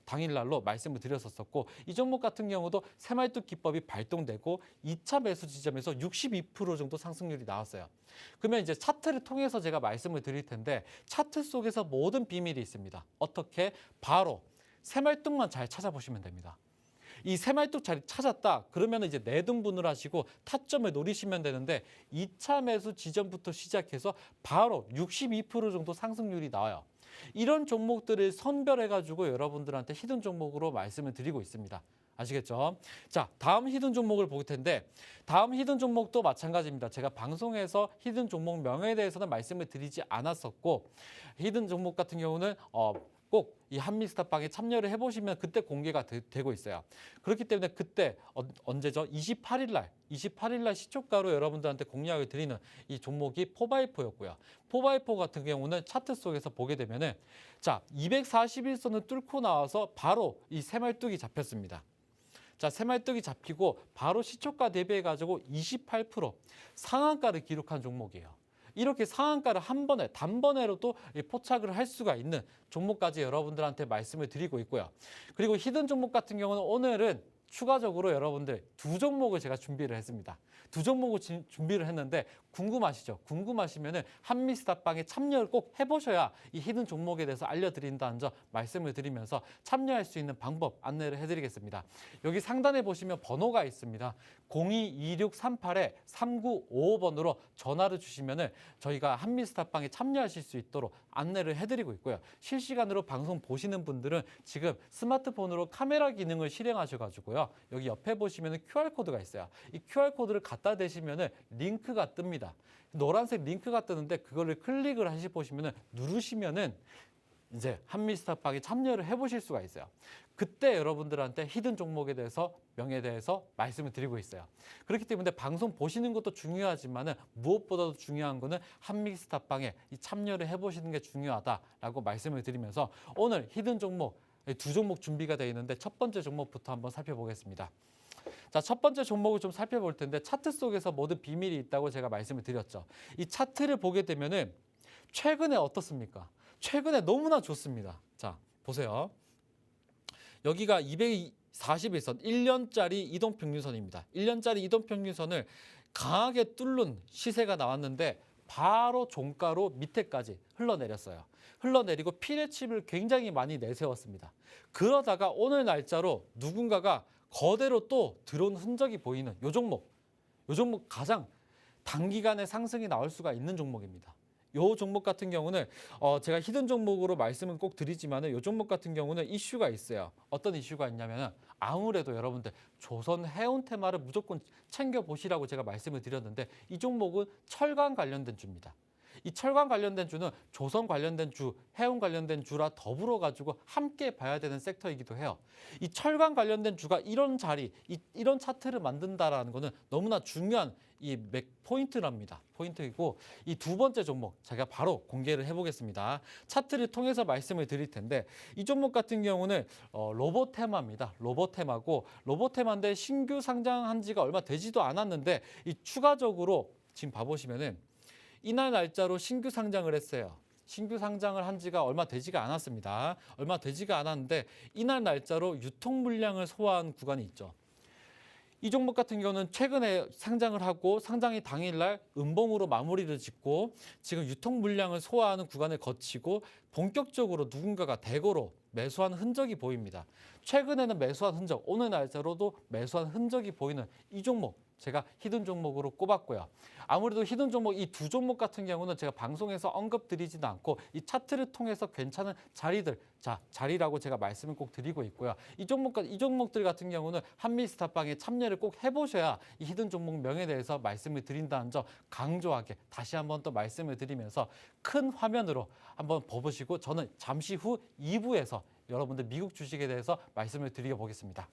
당일날로 말씀을 드렸었고 이 종목 같은 경우도 새말뚝 기법이 발동되고 2차 매수 지점에서 62% 정도 상승률이 나왔어요. 그러면 이제 차트를 통해서 제가 말씀을 드릴 텐데 차트 속에서 모든 비밀이 있습니다. 어떻게? 바로 새말뚝만 잘 찾아보시면 됩니다. 이 새말뚝 잘 찾았다 그러면 이제 내등분을 하시고 타점을 노리시면 되는데 2차 매수 지점부터 시작해서 바로 62% 정도 상승률이 나와요. 이런 종목들을 선별해가지고 여러분들한테 히든 종목으로 말씀을 드리고 있습니다. 아시겠죠? 자, 다음 히든 종목을 볼 텐데 다음 히든 종목도 마찬가지입니다. 제가 방송에서 히든 종목 명에 대해서는 말씀을 드리지 않았었고 히든 종목 같은 경우는 꼭 이 한미스탑방에 참여를 해보시면 그때 공개가 되고 있어요. 그렇기 때문에 그때 언제죠? 28일 날 시초가로 여러분들한테 공략을 드리는 이 종목이 포바이포였고요. 포바이포 같은 경우는 차트 속에서 보게 되면은 자 241선을 뚫고 나와서 바로 이 새말뚝이 잡혔습니다. 자, 새말뚝이 잡히고 바로 시초가 대비해가지고 28% 상한가를 기록한 종목이에요. 이렇게 상한가를 한 번에 단번에로도 포착을 할 수가 있는 종목까지 여러분들한테 말씀을 드리고 있고요. 그리고 히든 종목 같은 경우는 오늘은 추가적으로 여러분들 두 종목을 제가 준비를 했습니다. 두 종목을 준비를 했는데 궁금하시죠? 궁금하시면은 한미스탑방에 참여를 꼭 해보셔야 이 히든 종목에 대해서 알려드린다는 점 말씀을 드리면서 참여할 수 있는 방법 안내를 해드리겠습니다. 여기 상단에 보시면 번호가 있습니다. 022638-3955번으로 전화를 주시면은 저희가 한미스탑방에 참여하실 수 있도록 안내를 해드리고 있고요. 실시간으로 방송 보시는 분들은 지금 스마트폰으로 카메라 기능을 실행하셔가지고요. 여기 옆에 보시면은 QR코드가 있어요. 이 QR코드를 갖다 대시면은 링크가 뜹니다. 노란색 링크가 뜨는데 그거를 클릭을 보시면은 누르시면은 이제 한미스탑방에 참여를 해보실 수가 있어요. 그때 여러분들한테 히든 종목에 대해서 명에 대해서 말씀을 드리고 있어요. 그렇기 때문에 방송 보시는 것도 중요하지만은 무엇보다도 중요한 거는 한미스탑방에 참여를 해보시는 게 중요하다라고 말씀을 드리면서 오늘 히든 종목 두 종목 준비가 되어 있는데 첫 번째 종목부터 한번 살펴보겠습니다. 자, 첫 번째 종목을 좀 살펴볼 텐데 차트 속에서 모든 비밀이 있다고 제가 말씀을 드렸죠. 이 차트를 보게 되면은 최근에 어떻습니까? 최근에 너무나 좋습니다. 자, 보세요. 여기가 241선, 1년짜리 이동평균선입니다. 1년짜리 이동평균선을 강하게 뚫는 시세가 나왔는데 바로 종가로 밑에까지 흘러내렸어요. 흘러내리고 피레칩을 굉장히 많이 내세웠습니다. 그러다가 오늘 날짜로 누군가가 거대로 또 들어온 흔적이 보이는 요 종목 가장 단기간에 상승이 나올 수가 있는 종목입니다. 요 종목 같은 경우는 제가 히든 종목으로 말씀은 꼭 드리지만 요 종목 같은 경우는 이슈가 있어요. 어떤 이슈가 있냐면 아무래도 여러분들 조선 해운 테마를 무조건 챙겨보시라고 제가 말씀을 드렸는데 이 종목은 철강 관련된 주입니다. 이 철강 관련된 주는 조선 관련된 주, 해운 관련된 주라 더불어 가지고 함께 봐야 되는 섹터이기도 해요. 이 철강 관련된 주가 이런 자리, 이런 차트를 만든다라는 거는 너무나 중요한 이 포인트랍니다. 포인트이고 이 두 번째 종목 제가 바로 공개를 해보겠습니다. 차트를 통해서 말씀을 드릴 텐데 이 종목 같은 경우는 로보테마입니다. 로보테마고 로보테마인데 신규 상장한 지가 얼마 되지도 않았는데 이 추가적으로 지금 봐보시면은 이날 날짜로 신규 상장을 했어요. 신규 상장을 한 지가 얼마 되지가 않았습니다. 얼마 되지가 않았는데 이날 날짜로 유통 물량을 소화한 구간이 있죠. 이 종목 같은 경우는 최근에 상장을 하고 상장이 당일날 음봉으로 마무리를 짓고 지금 유통 물량을 소화하는 구간을 거치고 본격적으로 누군가가 대거로 매수한 흔적이 보입니다. 최근에는 매수한 흔적, 오늘 날짜로도 매수한 흔적이 보이는 이 종목 제가 히든 종목으로 꼽았고요. 아무래도 히든 종목 이 두 종목 같은 경우는 제가 방송에서 언급드리지도 않고 이 차트를 통해서 괜찮은 자리라고 제가 말씀을 꼭 드리고 있고요. 이 종목들 같은 경우는 한미스타방에 참여를 꼭 해보셔야 이 히든 종목 명에 대해서 말씀을 드린다는 점 강조하게 다시 한번 또 말씀을 드리면서 큰 화면으로 한번 봐보시고 저는 잠시 후 2부에서 여러분들 미국 주식에 대해서 말씀을 드려보겠습니다.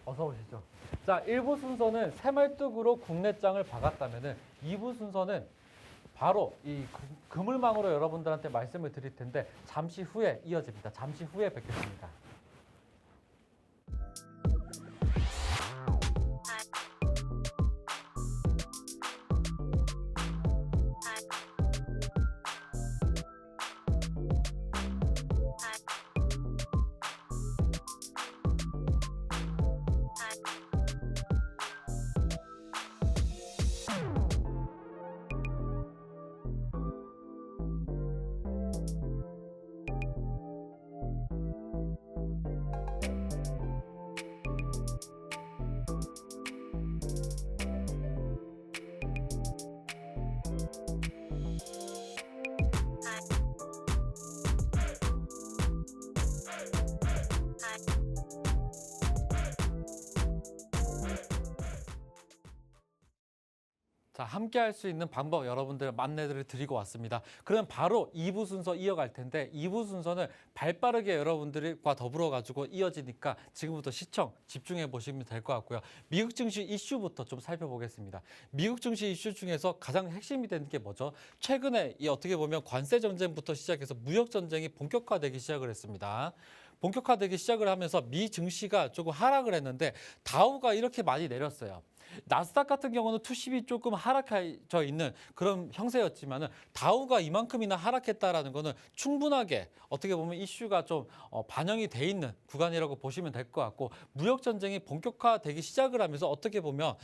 어서 오시죠. 자, 1부 순서는 새말뚝으로 국내장을 박았다면은 2부 순서는 바로 이 그물망으로 여러분들한테 말씀을 드릴 텐데 잠시 후에 이어집니다. 잠시 후에 뵙겠습니다. 자, 함께 할 수 있는 방법 여러분들 안내를 드리고 왔습니다. 그럼 바로 2부 순서 이어갈 텐데 2부 순서는 발빠르게 여러분들과 더불어 가지고 이어지니까 지금부터 시청 집중해 보시면 될 것 같고요. 미국 증시 이슈부터 좀 살펴보겠습니다. 미국 증시 이슈 중에서 가장 핵심이 되는 게 뭐죠? 최근에 이 어떻게 보면 관세 전쟁부터 시작해서 무역 전쟁이 본격화되기 시작을 했습니다. 본격화되기 시작을 하면서 미 증시가 조금 하락을 했는데 다우가 이렇게 많이 내렸어요. 나스닥 같은 경우는 투십이 조금 하락해져 있는 그런 형세였지만은 다우가 이만큼이나 하락했다라는 거는 충분하게 어떻게 보면 이슈가 좀 반영이 돼 있는 구간이라고 보시면 될 것 같고 무역 전쟁이 본격화되기 시작을 하면서 어떻게 보면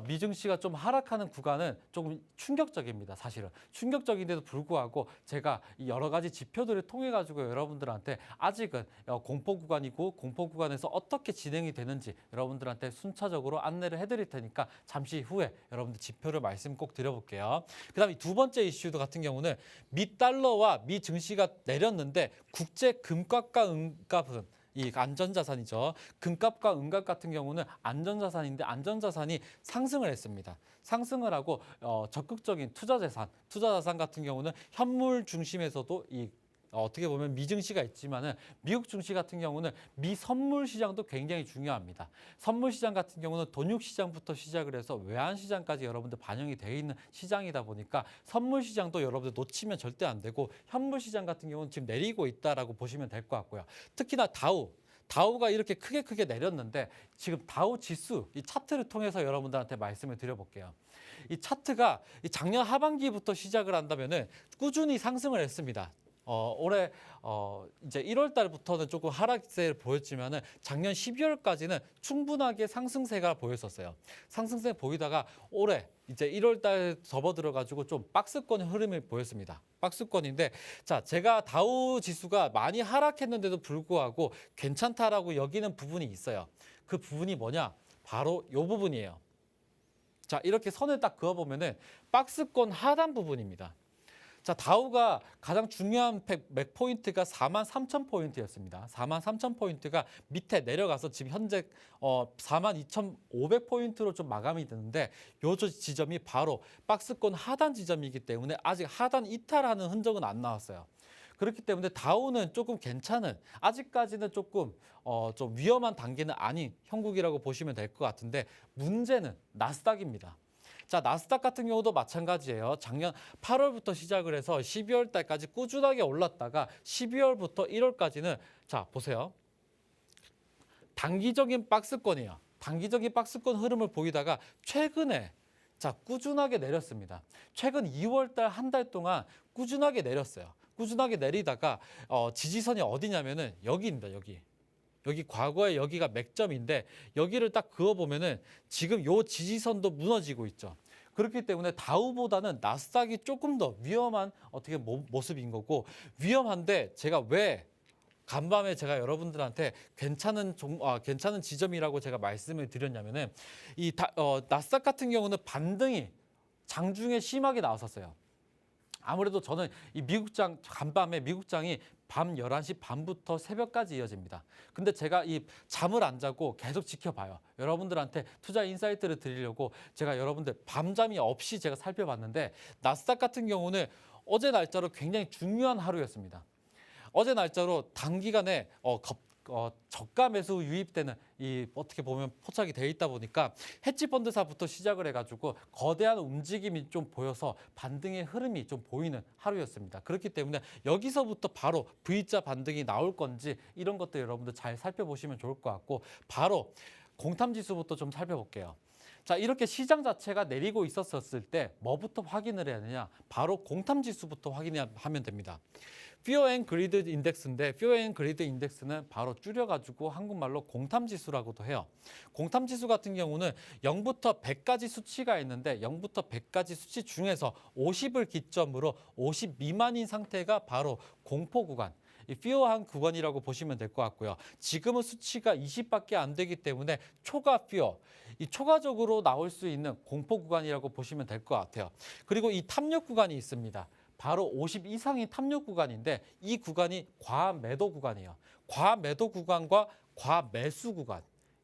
미증시가 좀 하락하는 구간은 조금 충격적입니다. 사실은 충격적인데도 불구하고 제가 이 여러 가지 지표들을 통해 가지고 여러분들한테 아직은 공포 구간이고 공포 구간에서 어떻게 진행이 되는지 여러분들한테 순차적으로 안내를 해드릴 테니까 잠시 후에 여러분들 지표를 말씀 꼭 드려볼게요. 그다음에 두 번째 이슈도 같은 경우는 미 달러와 미 증시가 내렸는데 국제 금값과 은값은 이 안전자산이죠. 금값과 은값 같은 경우는 안전자산인데 안전자산이 상승을 했습니다. 상승을 하고 적극적인 투자자산 같은 경우는 현물 중심에서도 이 어떻게 보면 미 증시가 있지만은 미국 증시 같은 경우는 미 선물 시장도 굉장히 중요합니다. 선물 시장 같은 경우는 돈육 시장부터 시작을 해서 외환 시장까지 여러분들 반영이 되어 있는 시장이다 보니까 선물 시장도 여러분들 놓치면 절대 안 되고 현물 시장 같은 경우는 지금 내리고 있다라고 보시면 될 것 같고요. 특히나 다우가 이렇게 크게 내렸는데 지금 다우 지수 이 차트를 통해서 여러분들한테 말씀을 드려볼게요. 이 차트가 작년 하반기부터 시작을 한다면은 꾸준히 상승을 했습니다. 올해 이제 1월 달부터는 조금 하락세를 보였지만은 작년 12월까지는 충분하게 상승세가 보였었어요. 상승세 보이다가 올해 이제 1월 달 접어들어 가지고 좀 박스권의 흐름을 보였습니다. 박스권인데 자, 제가 다우 지수가 많이 하락했는데도 불구하고 괜찮다라고 여기는 부분이 있어요. 그 부분이 뭐냐? 바로 이 부분이에요. 자, 이렇게 선을 딱 그어 보면은 박스권 하단 부분입니다. 자, 다우가 가장 중요한 맥 포인트가 43,000포인트였습니다. 43,000포인트가 밑에 내려가서 지금 현재 42,500포인트로 좀 마감이 되는데 요 지점이 바로 박스권 하단 지점이기 때문에 아직 하단 이탈하는 흔적은 안 나왔어요. 그렇기 때문에 다우는 조금 괜찮은, 아직까지는 조금 좀 위험한 단계는 아닌 형국이라고 보시면 될 것 같은데 문제는 나스닥입니다. 자, 나스닥 같은 경우도 마찬가지예요. 작년 8월부터 시작을 해서 12월 달까지 꾸준하게 올랐다가 12월부터 1월까지는 자, 보세요. 단기적인 박스권이에요. 단기적인 박스권 흐름을 보이다가 최근에 자, 꾸준하게 내렸습니다. 최근 2월 달 한 달 동안 꾸준하게 내렸어요. 꾸준하게 내리다가 지지선이 어디냐면은 여기입니다. 여기. 여기 과거에 여기가 맥점인데 여기를 딱 그어보면은 지금 요 지지선도 무너지고 있죠. 그렇기 때문에 다우보다는 나스닥이 조금 더 위험한 어떻게 모습인 거고 위험한데 제가 왜 간밤에 제가 여러분들한테 괜찮은 지점이라고 제가 말씀을 드렸냐면은 나스닥 같은 경우는 반등이 장중에 심하게 나왔었어요. 아무래도 저는 이 미국장 간밤에 미국장이 밤 11시 반부터 새벽까지 이어집니다. 근데 제가 이 잠을 안 자고 계속 지켜봐요. 여러분들한테 투자 인사이트를 드리려고 제가 여러분들 밤잠이 없이 제가 살펴봤는데 나스닥 같은 경우는 어제 날짜로 굉장히 중요한 하루였습니다. 어제 날짜로 단기간에 저가 매수 유입되는 이 어떻게 보면 포착이 돼 있다 보니까 헤지 펀드사부터 시작을 해가지고 거대한 움직임이 좀 보여서 반등의 흐름이 좀 보이는 하루였습니다. 그렇기 때문에 여기서부터 바로 V자 반등이 나올 건지 이런 것들 여러분들 잘 살펴보시면 좋을 것 같고 바로 공탐지수부터 좀 살펴볼게요. 자, 이렇게 시장 자체가 내리고 있었을 때 뭐부터 확인을 해야 되냐? 바로 공탐지수부터 확인하면 됩니다. Fear and Greed 인덱스인데 Fear and Greed 인덱스는 바로 줄여가지고 한국말로 공탐지수라고도 해요. 공탐지수 같은 경우는 0부터 100까지 수치가 있는데 0부터 100까지 수치 중에서 50을 기점으로 50 미만인 상태가 바로 공포 구간. 이 피어한 구간이라고 보시면 될 것 같고요. 지금은 수치가 20밖에 안 되기 때문에 초과 피어, 이 초과적으로 나올 수 있는 공포 구간이라고 보시면 될 것 같아요. 그리고 이 탐욕 구간이 있습니다. 바로 50 이상인 탐욕 구간인데 이 구간이 과매도 구간이에요. 과매도 구간과 과매수 구간.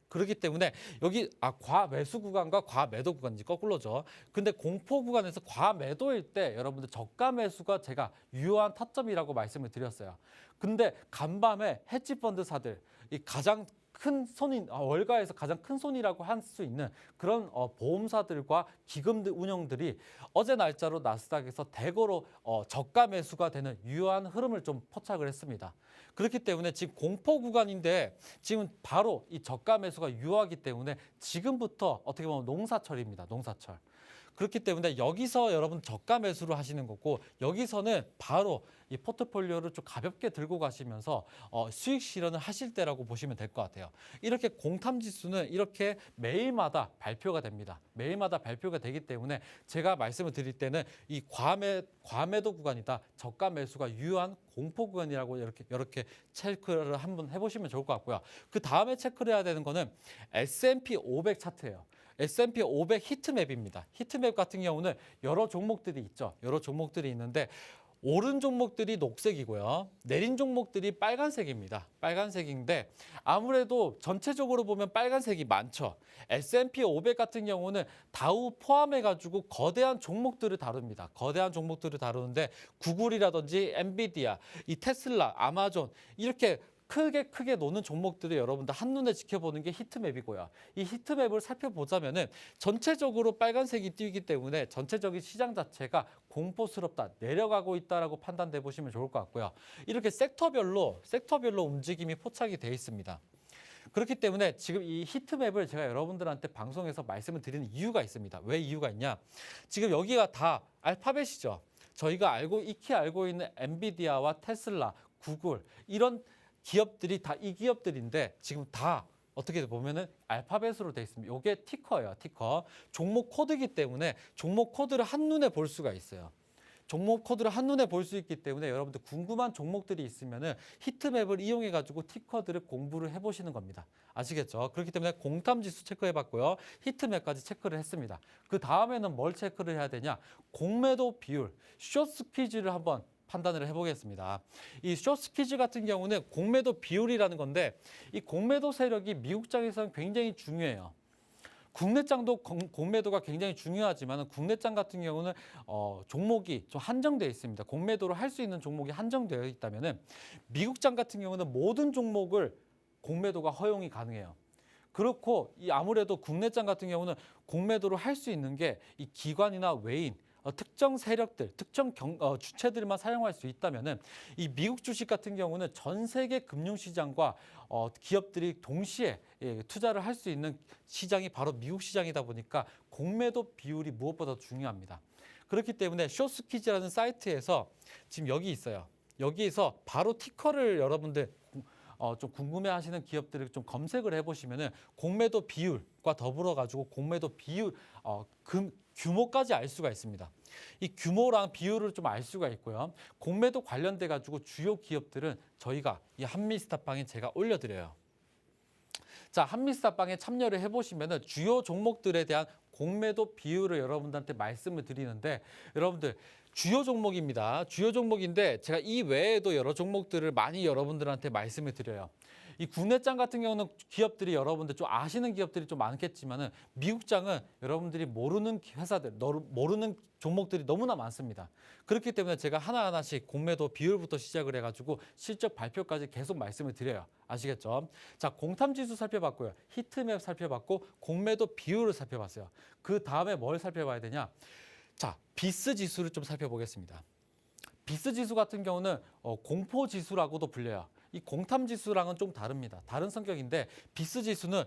그렇기 때문에 여기 과매수 구간과 과매도 구간인지 거꾸로죠. 근데 공포 구간에서 과매도일 때 여러분들 저가 매수가 제가 유효한 타점이라고 말씀을 드렸어요. 근데 간밤에 헤지펀드사들 이 가장 큰 손인 월가에서 가장 큰 손이라고 할 수 있는 그런 보험사들과 기금들 운영들이 어제 날짜로 나스닥에서 대거로 저가 매수가 되는 유효한 흐름을 좀 포착을 했습니다. 그렇기 때문에 지금 공포 구간인데 지금 바로 이 저가 매수가 유효하기 때문에 지금부터 어떻게 보면 농사철입니다. 농사철. 그렇기 때문에 여기서 여러분 저가 매수를 하시는 거고 여기서는 바로 이 포트폴리오를 좀 가볍게 들고 가시면서 수익 실현을 하실 때라고 보시면 될 것 같아요. 이렇게 공탐지수는 이렇게 매일마다 발표가 됩니다. 매일마다 발표가 되기 때문에 제가 말씀을 드릴 때는 이 과매도 구간이다. 저가 매수가 유효한 공포 구간이라고 이렇게 체크를 한번 해보시면 좋을 것 같고요. 그 다음에 체크를 해야 되는 거는 S&P 500 차트예요. S&P 500 히트맵입니다. 히트맵 같은 경우는 여러 종목들이 있죠. 여러 종목들이 있는데 오른 종목들이 녹색이고요. 내린 종목들이 빨간색입니다. 빨간색인데 아무래도 전체적으로 보면 빨간색이 많죠. S&P 500 같은 경우는 다우 포함해가지고 거대한 종목들을 다룹니다. 거대한 종목들을 다루는데 구글이라든지 엔비디아, 이 테슬라, 아마존 이렇게 크게 노는 종목들을 여러분들 한눈에 지켜보는 게 히트맵이고요. 이 히트맵을 살펴보자면은 전체적으로 빨간색이 띄기 때문에 전체적인 시장 자체가 공포스럽다, 내려가고 있다라고 판단해 보시면 좋을 것 같고요. 이렇게 섹터별로 움직임이 포착이 돼 있습니다. 그렇기 때문에 지금 이 히트맵을 제가 여러분들한테 방송에서 말씀을 드리는 이유가 있습니다. 왜 이유가 있냐? 지금 여기가 다 알파벳이죠. 저희가 익히 알고 있는 엔비디아와 테슬라, 구글 이런 기업들이 다 이 기업들인데 지금 다 어떻게 보면은 알파벳으로 되어 있습니다. 이게 티커예요, 티커. 종목 코드이기 때문에 종목 코드를 한눈에 볼 수가 있어요. 종목 코드를 한눈에 볼 수 있기 때문에 여러분들 궁금한 종목들이 있으면은 히트맵을 이용해 가지고 티커들을 공부를 해보시는 겁니다. 아시겠죠? 그렇기 때문에 공탐지수 체크해봤고요. 히트맵까지 체크를 했습니다. 그 다음에는 뭘 체크를 해야 되냐? 공매도 비율, 숏스퀴즈를 한번 판단을 해보겠습니다. 이 숏스퀴즈 같은 경우는 공매도 비율이라는 건데 이 공매도 세력이 미국장에서는 굉장히 중요해요. 국내장도 공매도가 굉장히 중요하지만 국내장 같은 경우는 종목이 좀 한정되어 있습니다. 공매도를 할 수 있는 종목이 한정되어 있다면은 미국장 같은 경우는 모든 종목을 공매도가 허용이 가능해요. 그렇고 이 아무래도 국내장 같은 경우는 공매도를 할 수 있는 게 이 기관이나 외인 특정 세력들, 특정 주체들만 사용할 수 있다면은 이 미국 주식 같은 경우는 전 세계 금융시장과 기업들이 동시에 투자를 할 수 있는 시장이 바로 미국 시장이다 보니까 공매도 비율이 무엇보다 중요합니다. 그렇기 때문에 숏스퀴즈라는 사이트에서 지금 여기 있어요. 여기에서 바로 티커를 여러분들 좀 궁금해하시는 기업들을 좀 검색을 해보시면은 공매도 비율과 더불어 가지고 공매도 비율 규모까지 알 수가 있습니다. 이 규모랑 비율을 좀 알 수가 있고요. 공매도 관련돼 가지고 주요 기업들은 저희가 이 한미스타방에 제가 올려드려요. 자, 한미스타방에 참여를 해보시면은 주요 종목들에 대한 공매도 비율을 여러분들한테 말씀을 드리는데 여러분들 주요 종목입니다. 주요 종목인데 제가 이 외에도 여러 종목들을 많이 여러분들한테 말씀을 드려요. 이 국내장 같은 경우는 기업들이 여러분들 좀 아시는 기업들이 좀 많겠지만은 미국장은 여러분들이 모르는 회사들, 모르는 종목들이 너무나 많습니다. 그렇기 때문에 제가 하나하나씩 공매도 비율부터 시작을 해가지고 실적 발표까지 계속 말씀을 드려요. 아시겠죠? 자, 공탐지수 살펴봤고요. 히트맵 살펴봤고 공매도 비율을 살펴봤어요. 그 다음에 뭘 살펴봐야 되냐? 자, 비스 지수를 좀 살펴보겠습니다. 비스 지수 같은 경우는 공포 지수라고도 불려요. 이 공탐 지수랑은 좀 다릅니다. 다른 성격인데 비스 지수는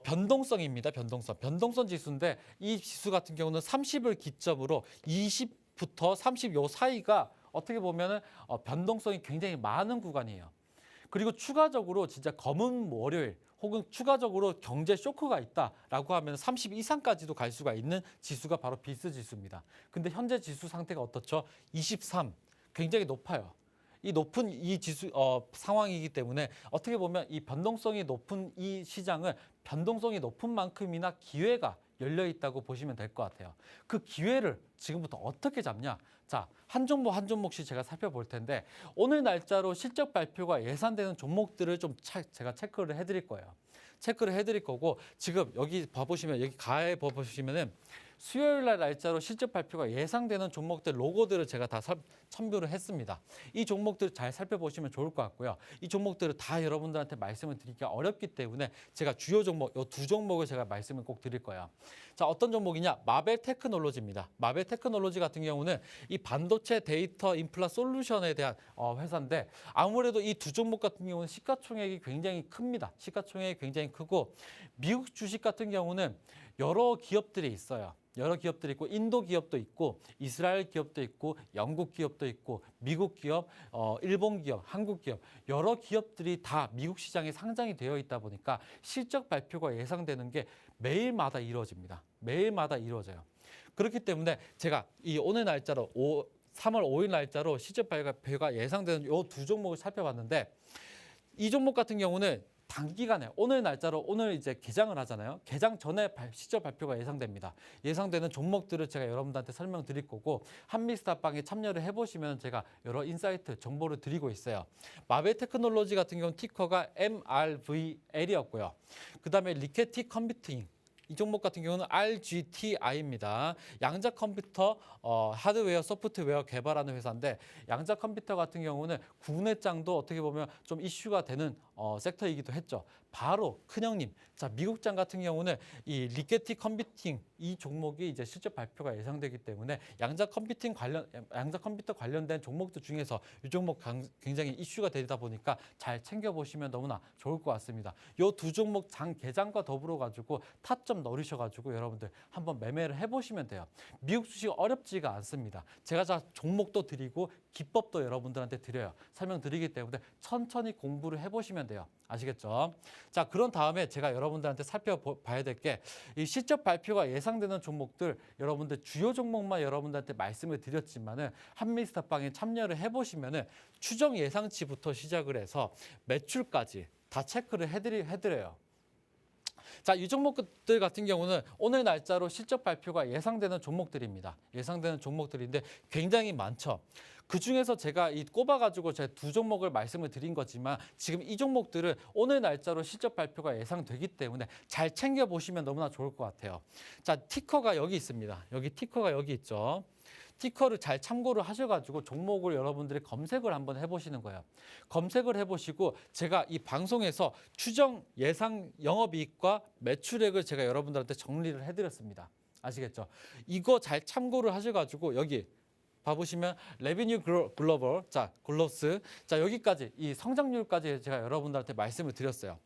변동성입니다. 변동성 지수인데 이 지수 같은 경우는 30을 기점으로 20부터 30 요 사이가 어떻게 보면은 변동성이 굉장히 많은 구간이에요. 그리고 추가적으로 진짜 검은 월요일 혹은 추가적으로 경제 쇼크가 있다라고 하면 30 이상까지도 갈 수가 있는 지수가 바로 비스 지수입니다. 근데 현재 지수 상태가 어떻죠? 23. 굉장히 높아요. 이 높은 이 지수 상황이기 때문에 어떻게 보면 이 변동성이 높은 이 시장은 변동성이 높은 만큼이나 기회가 열려 있다고 보시면 될 것 같아요. 그 기회를 지금부터 어떻게 잡냐? 자, 한 종목 한 종목씩 제가 살펴볼 텐데 오늘 날짜로 실적 발표가 예상되는 종목들을 좀 제가 체크를 해드릴 거예요. 체크를 해드릴 거고 지금 여기 봐보시면 여기 가에 봐보시면은 수요일 날 날짜로 실적 발표가 예상되는 종목들 로고들을 제가 다 첨부를 했습니다. 이 종목들 잘 살펴보시면 좋을 것 같고요. 이 종목들을 다 여러분들한테 말씀을 드리기가 어렵기 때문에 제가 주요 종목, 이 두 종목을 제가 말씀을 꼭 드릴 거예요. 자, 어떤 종목이냐? 마벨 테크놀로지입니다. 마벨 테크놀로지 같은 경우는 이 반도체 데이터 인프라 솔루션에 대한 회사인데 아무래도 이 두 종목 같은 경우는 시가총액이 굉장히 큽니다. 시가총액이 굉장히 크고 미국 주식 같은 경우는 여러 기업들이 있어요. 여러 기업들이 있고 인도 기업도 있고 이스라엘 기업도 있고 영국 기업도 있고 미국 기업, 일본 기업, 한국 기업 여러 기업들이 다 미국 시장에 상장이 되어 있다 보니까 실적 발표가 예상되는 게 매일마다 이루어집니다. 매일마다 이루어져요. 그렇기 때문에 제가 이 오늘 날짜로 3월 5일 날짜로 실적 발표가 예상되는 이 두 종목을 살펴봤는데 이 종목 같은 경우는 단기간에 오늘 날짜로 오늘 이제 개장을 하잖아요. 개장 전에 실적 발표가 예상됩니다. 예상되는 종목들을 제가 여러분들한테 설명드릴 거고 한미스타방에 참여를 해보시면 제가 여러 인사이트 정보를 드리고 있어요. 마벨 테크놀로지 같은 경우는 티커가 MRVL이었고요. 그다음에 리케티 컴퓨팅 이 종목 같은 경우는 RGTI입니다. 양자 컴퓨터 하드웨어, 소프트웨어 개발하는 회사인데 양자 컴퓨터 같은 경우는 국내장도 어떻게 보면 좀 이슈가 되는 섹터이기도 했죠. 바로 큰형님, 자 미국장 같은 경우는 이 리게티 컴퓨팅 이 종목이 이제 실적 발표가 예상되기 때문에 양자 컴퓨터 관련된 종목들 중에서 이 종목 굉장히 이슈가 되다 보니까 잘 챙겨 보시면 너무나 좋을 것 같습니다. 요 두 종목 장 개장과 더불어 가지고 타점 노리셔 가지고 여러분들 한번 매매를 해보시면 돼요. 미국 주식 어렵지가 않습니다. 제가 자 종목도 드리고 기법도 여러분들한테 드려요. 설명드리기 때문에 천천히 공부를 해보시면 돼요. 아시겠죠? 자, 그런 다음에 제가 여러분들한테 살펴봐야 될 게 이 실적 발표가 예상되는 종목들 여러분들 주요 종목만 여러분들한테 말씀을 드렸지만은 한미스타방에 참여를 해보시면은 추정 예상치부터 시작을 해서 매출까지 다 체크를 해드려요. 자, 이 종목들 같은 경우는 오늘 날짜로 실적 발표가 예상되는 종목들입니다. 예상되는 종목들인데 굉장히 많죠. 그중에서 제가 이 꼽아가지고 제 두 종목을 말씀을 드린 거지만 지금 이 종목들은 오늘 날짜로 실적 발표가 예상되기 때문에 잘 챙겨보시면 너무나 좋을 것 같아요. 자, 티커가 여기 있습니다. 여기 티커가 여기 있죠. 티커를 잘 참고를 하셔가지고 종목을 여러분들이 검색을 한번 해보시는 거예요. 검색을 해보시고 제가 이 방송에서 추정 예상 영업이익과 매출액을 제가 여러분들한테 정리를 해드렸습니다. 아시겠죠? 이거 잘 참고를 하셔가지고 여기 봐보시면 레비뉴 글로벌, 자 글로스, 자 여기까지 이 성장률까지 제가 여러분들한테 말씀을 드렸어요.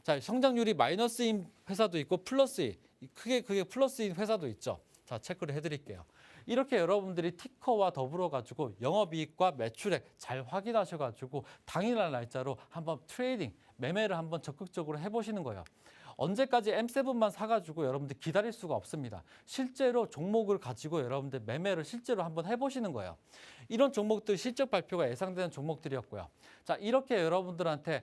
자 성장률이 마이너스인 회사도 있고 플러스인, 크게 플러스인 회사도 있죠. 자 체크를 해드릴게요. 이렇게 여러분들이 티커와 더불어 가지고 영업이익과 매출액 잘 확인하셔 가지고 당일날 날짜로 한번 트레이딩, 매매를 한번 적극적으로 해보시는 거예요. 언제까지 M7만 사가지고 여러분들 기다릴 수가 없습니다. 실제로 종목을 가지고 여러분들 매매를 실제로 한번 해보시는 거예요. 이런 종목들 실적 발표가 예상되는 종목들이었고요. 자 이렇게 여러분들한테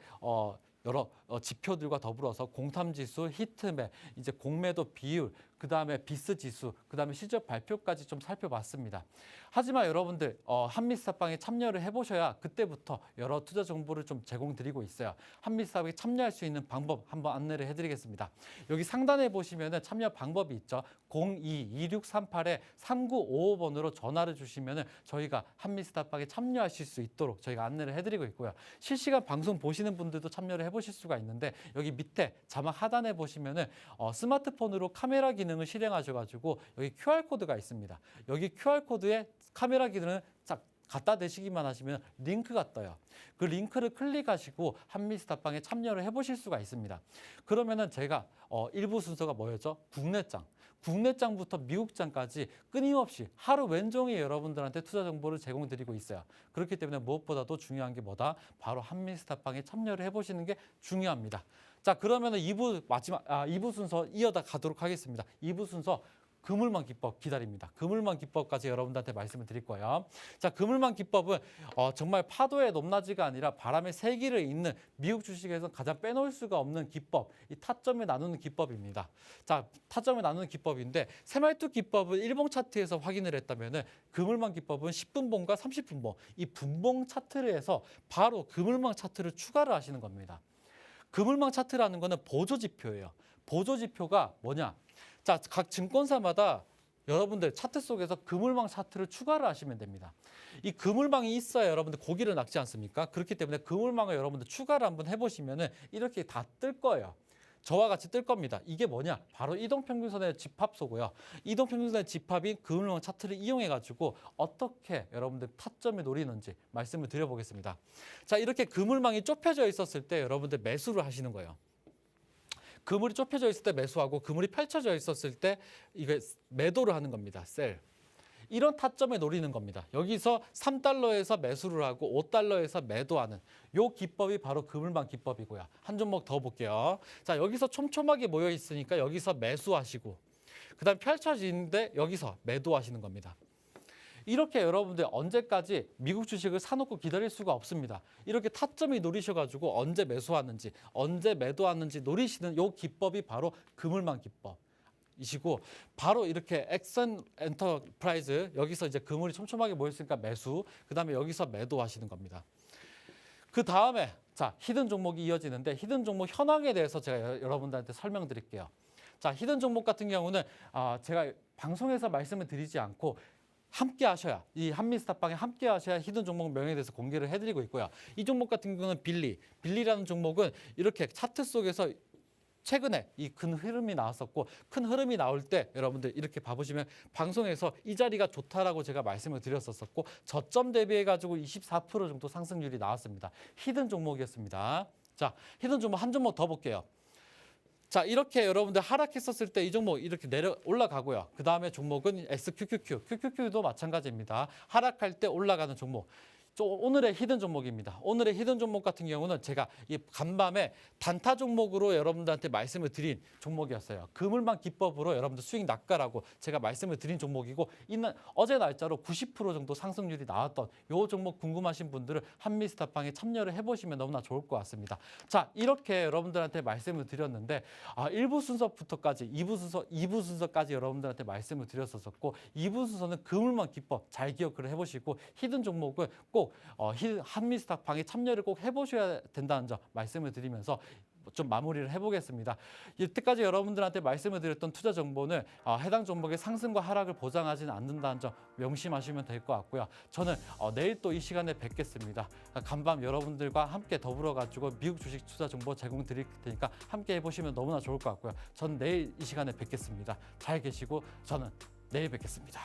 여러 지표들과 더불어서 공탐지수, 히트맵, 이제 공매도 비율, 그 다음에 비스 지수, 그 다음에 실적 발표까지 좀 살펴봤습니다. 하지만 여러분들 한미스타방에 참여를 해보셔야 그때부터 여러 투자 정보를 좀 제공드리고 있어요. 한미스타방에 참여할 수 있는 방법 한번 안내를 해드리겠습니다. 여기 상단에 보시면은 참여 방법이 있죠. 02-2638-3955번으로 전화를 주시면은 저희가 한미스타방에 참여하실 수 있도록 저희가 안내를 해드리고 있고요. 실시간 방송 보시는 분들도 참여를 해보실 수가 있는데 여기 밑에 자막 하단에 보시면은 스마트폰으로 카메라 기능을 실행하셔가지고 여기 QR코드가 있습니다. 여기 QR코드에 카메라 기능을 딱 갖다 대시기만 하시면 링크가 떠요. 그 링크를 클릭하시고 한미스타방에 참여를 해보실 수가 있습니다. 그러면은 제가 일부 순서가 뭐였죠? 국내장. 국내장부터 미국장까지 끊임없이 하루 왼종일 여러분들한테 투자 정보를 제공드리고 있어요. 그렇기 때문에 무엇보다도 중요한 게 뭐다? 바로 한미스타방에 참여를 해보시는 게 중요합니다. 자, 그러면은 2부 순서 이어다 가도록 하겠습니다. 2부 순서 그물망 기법 기다립니다. 그물망 기법까지 여러분들한테 말씀을 드릴 거예요. 자, 그물망 기법은 정말 파도의 높낮이가 아니라 바람의 세기를 잇는 미국 주식에서 가장 빼놓을 수가 없는 기법, 이 타점을 나누는 기법입니다. 자, 타점을 나누는 기법인데 새말투 기법을 일봉 차트에서 확인을 했다면은 그물망 기법은 10분봉과 30분봉, 이 분봉 차트를 해서 바로 그물망 차트를 추가를 하시는 겁니다. 그물망 차트라는 거는 보조지표예요. 보조지표가 뭐냐? 자, 각 증권사마다 여러분들 차트 속에서 그물망 차트를 추가를 하시면 됩니다. 이 그물망이 있어야 여러분들 고기를 낚지 않습니까? 그렇기 때문에 그물망을 여러분들 추가를 한번 해보시면은 이렇게 다 뜰 거예요. 저와 같이 뜰 겁니다. 이게 뭐냐? 바로 이동평균선의 집합소고요. 이동평균선의 집합인 그물망 차트를 이용해가지고 어떻게 여러분들 타점을 노리는지 말씀을 드려보겠습니다. 자, 이렇게 그물망이 좁혀져 있었을 때 여러분들 매수를 하시는 거예요. 그물이 좁혀져 있을 때 매수하고 그물이 펼쳐져 있었을 때 이게 매도를 하는 겁니다. 셀. 이런 타점에 노리는 겁니다. 여기서 3달러에서 매수를 하고 5달러에서 매도하는 요 기법이 바로 그물망 기법이고요. 한 종목 더 볼게요. 자, 여기서 촘촘하게 모여 있으니까 여기서 매수하시고 그다음 펼쳐지는데 여기서 매도하시는 겁니다. 이렇게 여러분들 언제까지 미국 주식을 사놓고 기다릴 수가 없습니다. 이렇게 타점이 노리셔가지고 언제 매수하는지 언제 매도하는지 노리시는 요 기법이 바로 그물망 기법이시고 바로 이렇게 엑선 엔터프라이즈 여기서 이제 그물이 촘촘하게 모였으니까 매수, 그 다음에 여기서 매도하시는 겁니다. 그 다음에 자 히든 종목이 이어지는데 히든 종목 현황에 대해서 제가 여러분들한테 설명드릴게요. 자 히든 종목 같은 경우는 제가 방송에서 말씀을 드리지 않고 함께 하셔야, 이 한미스탑방에 함께 하셔야 히든 종목 명에 대해서 공개를 해드리고 있고요. 이 종목 같은 경우는 빌리라는 종목은 이렇게 차트 속에서 최근에 이 큰 흐름이 나왔었고, 큰 흐름이 나올 때 여러분들 이렇게 봐보시면 방송에서 이 자리가 좋다라고 제가 말씀을 드렸었고, 저점 대비해 가지고 24% 정도 상승률이 나왔습니다. 히든 종목이었습니다. 자, 히든 종목 한 종목 더 볼게요. 자, 이렇게 여러분들 하락했었을 때 이 종목 이렇게 올라가고요. 그 다음에 종목은 QQQ도 마찬가지입니다. 하락할 때 올라가는 종목. 오늘의 히든 종목입니다. 오늘의 히든 종목 같은 경우는 제가 이 간밤에 단타 종목으로 여러분들한테 말씀을 드린 종목이었어요. 그물망 기법으로 여러분들 수익 낚아라고 제가 말씀을 드린 종목이고, 어제 날짜로 90% 정도 상승률이 나왔던 이 종목 궁금하신 분들은 한미스탑방에 참여를 해보시면 너무나 좋을 것 같습니다. 자, 이렇게 여러분들한테 말씀을 드렸는데 1부 순서부터까지 2부 순서까지 여러분들한테 말씀을 드렸었고, 2부 순서는 그물망 기법 잘 기억을 해보시고, 히든 종목은 꼭 한미스탁방에 참여를 꼭 해보셔야 된다는 점 말씀을 드리면서 좀 마무리를 해보겠습니다. 이때까지 여러분들한테 말씀을 드렸던 투자 정보는 해당 종목의 상승과 하락을 보장하지는 않는다는 점 명심하시면 될 것 같고요. 저는 내일 또 이 시간에 뵙겠습니다. 간밤 여러분들과 함께 더불어가지고 미국 주식 투자 정보 제공 드릴 테니까 함께 해보시면 너무나 좋을 것 같고요. 전 내일 이 시간에 뵙겠습니다. 잘 계시고 저는 내일 뵙겠습니다.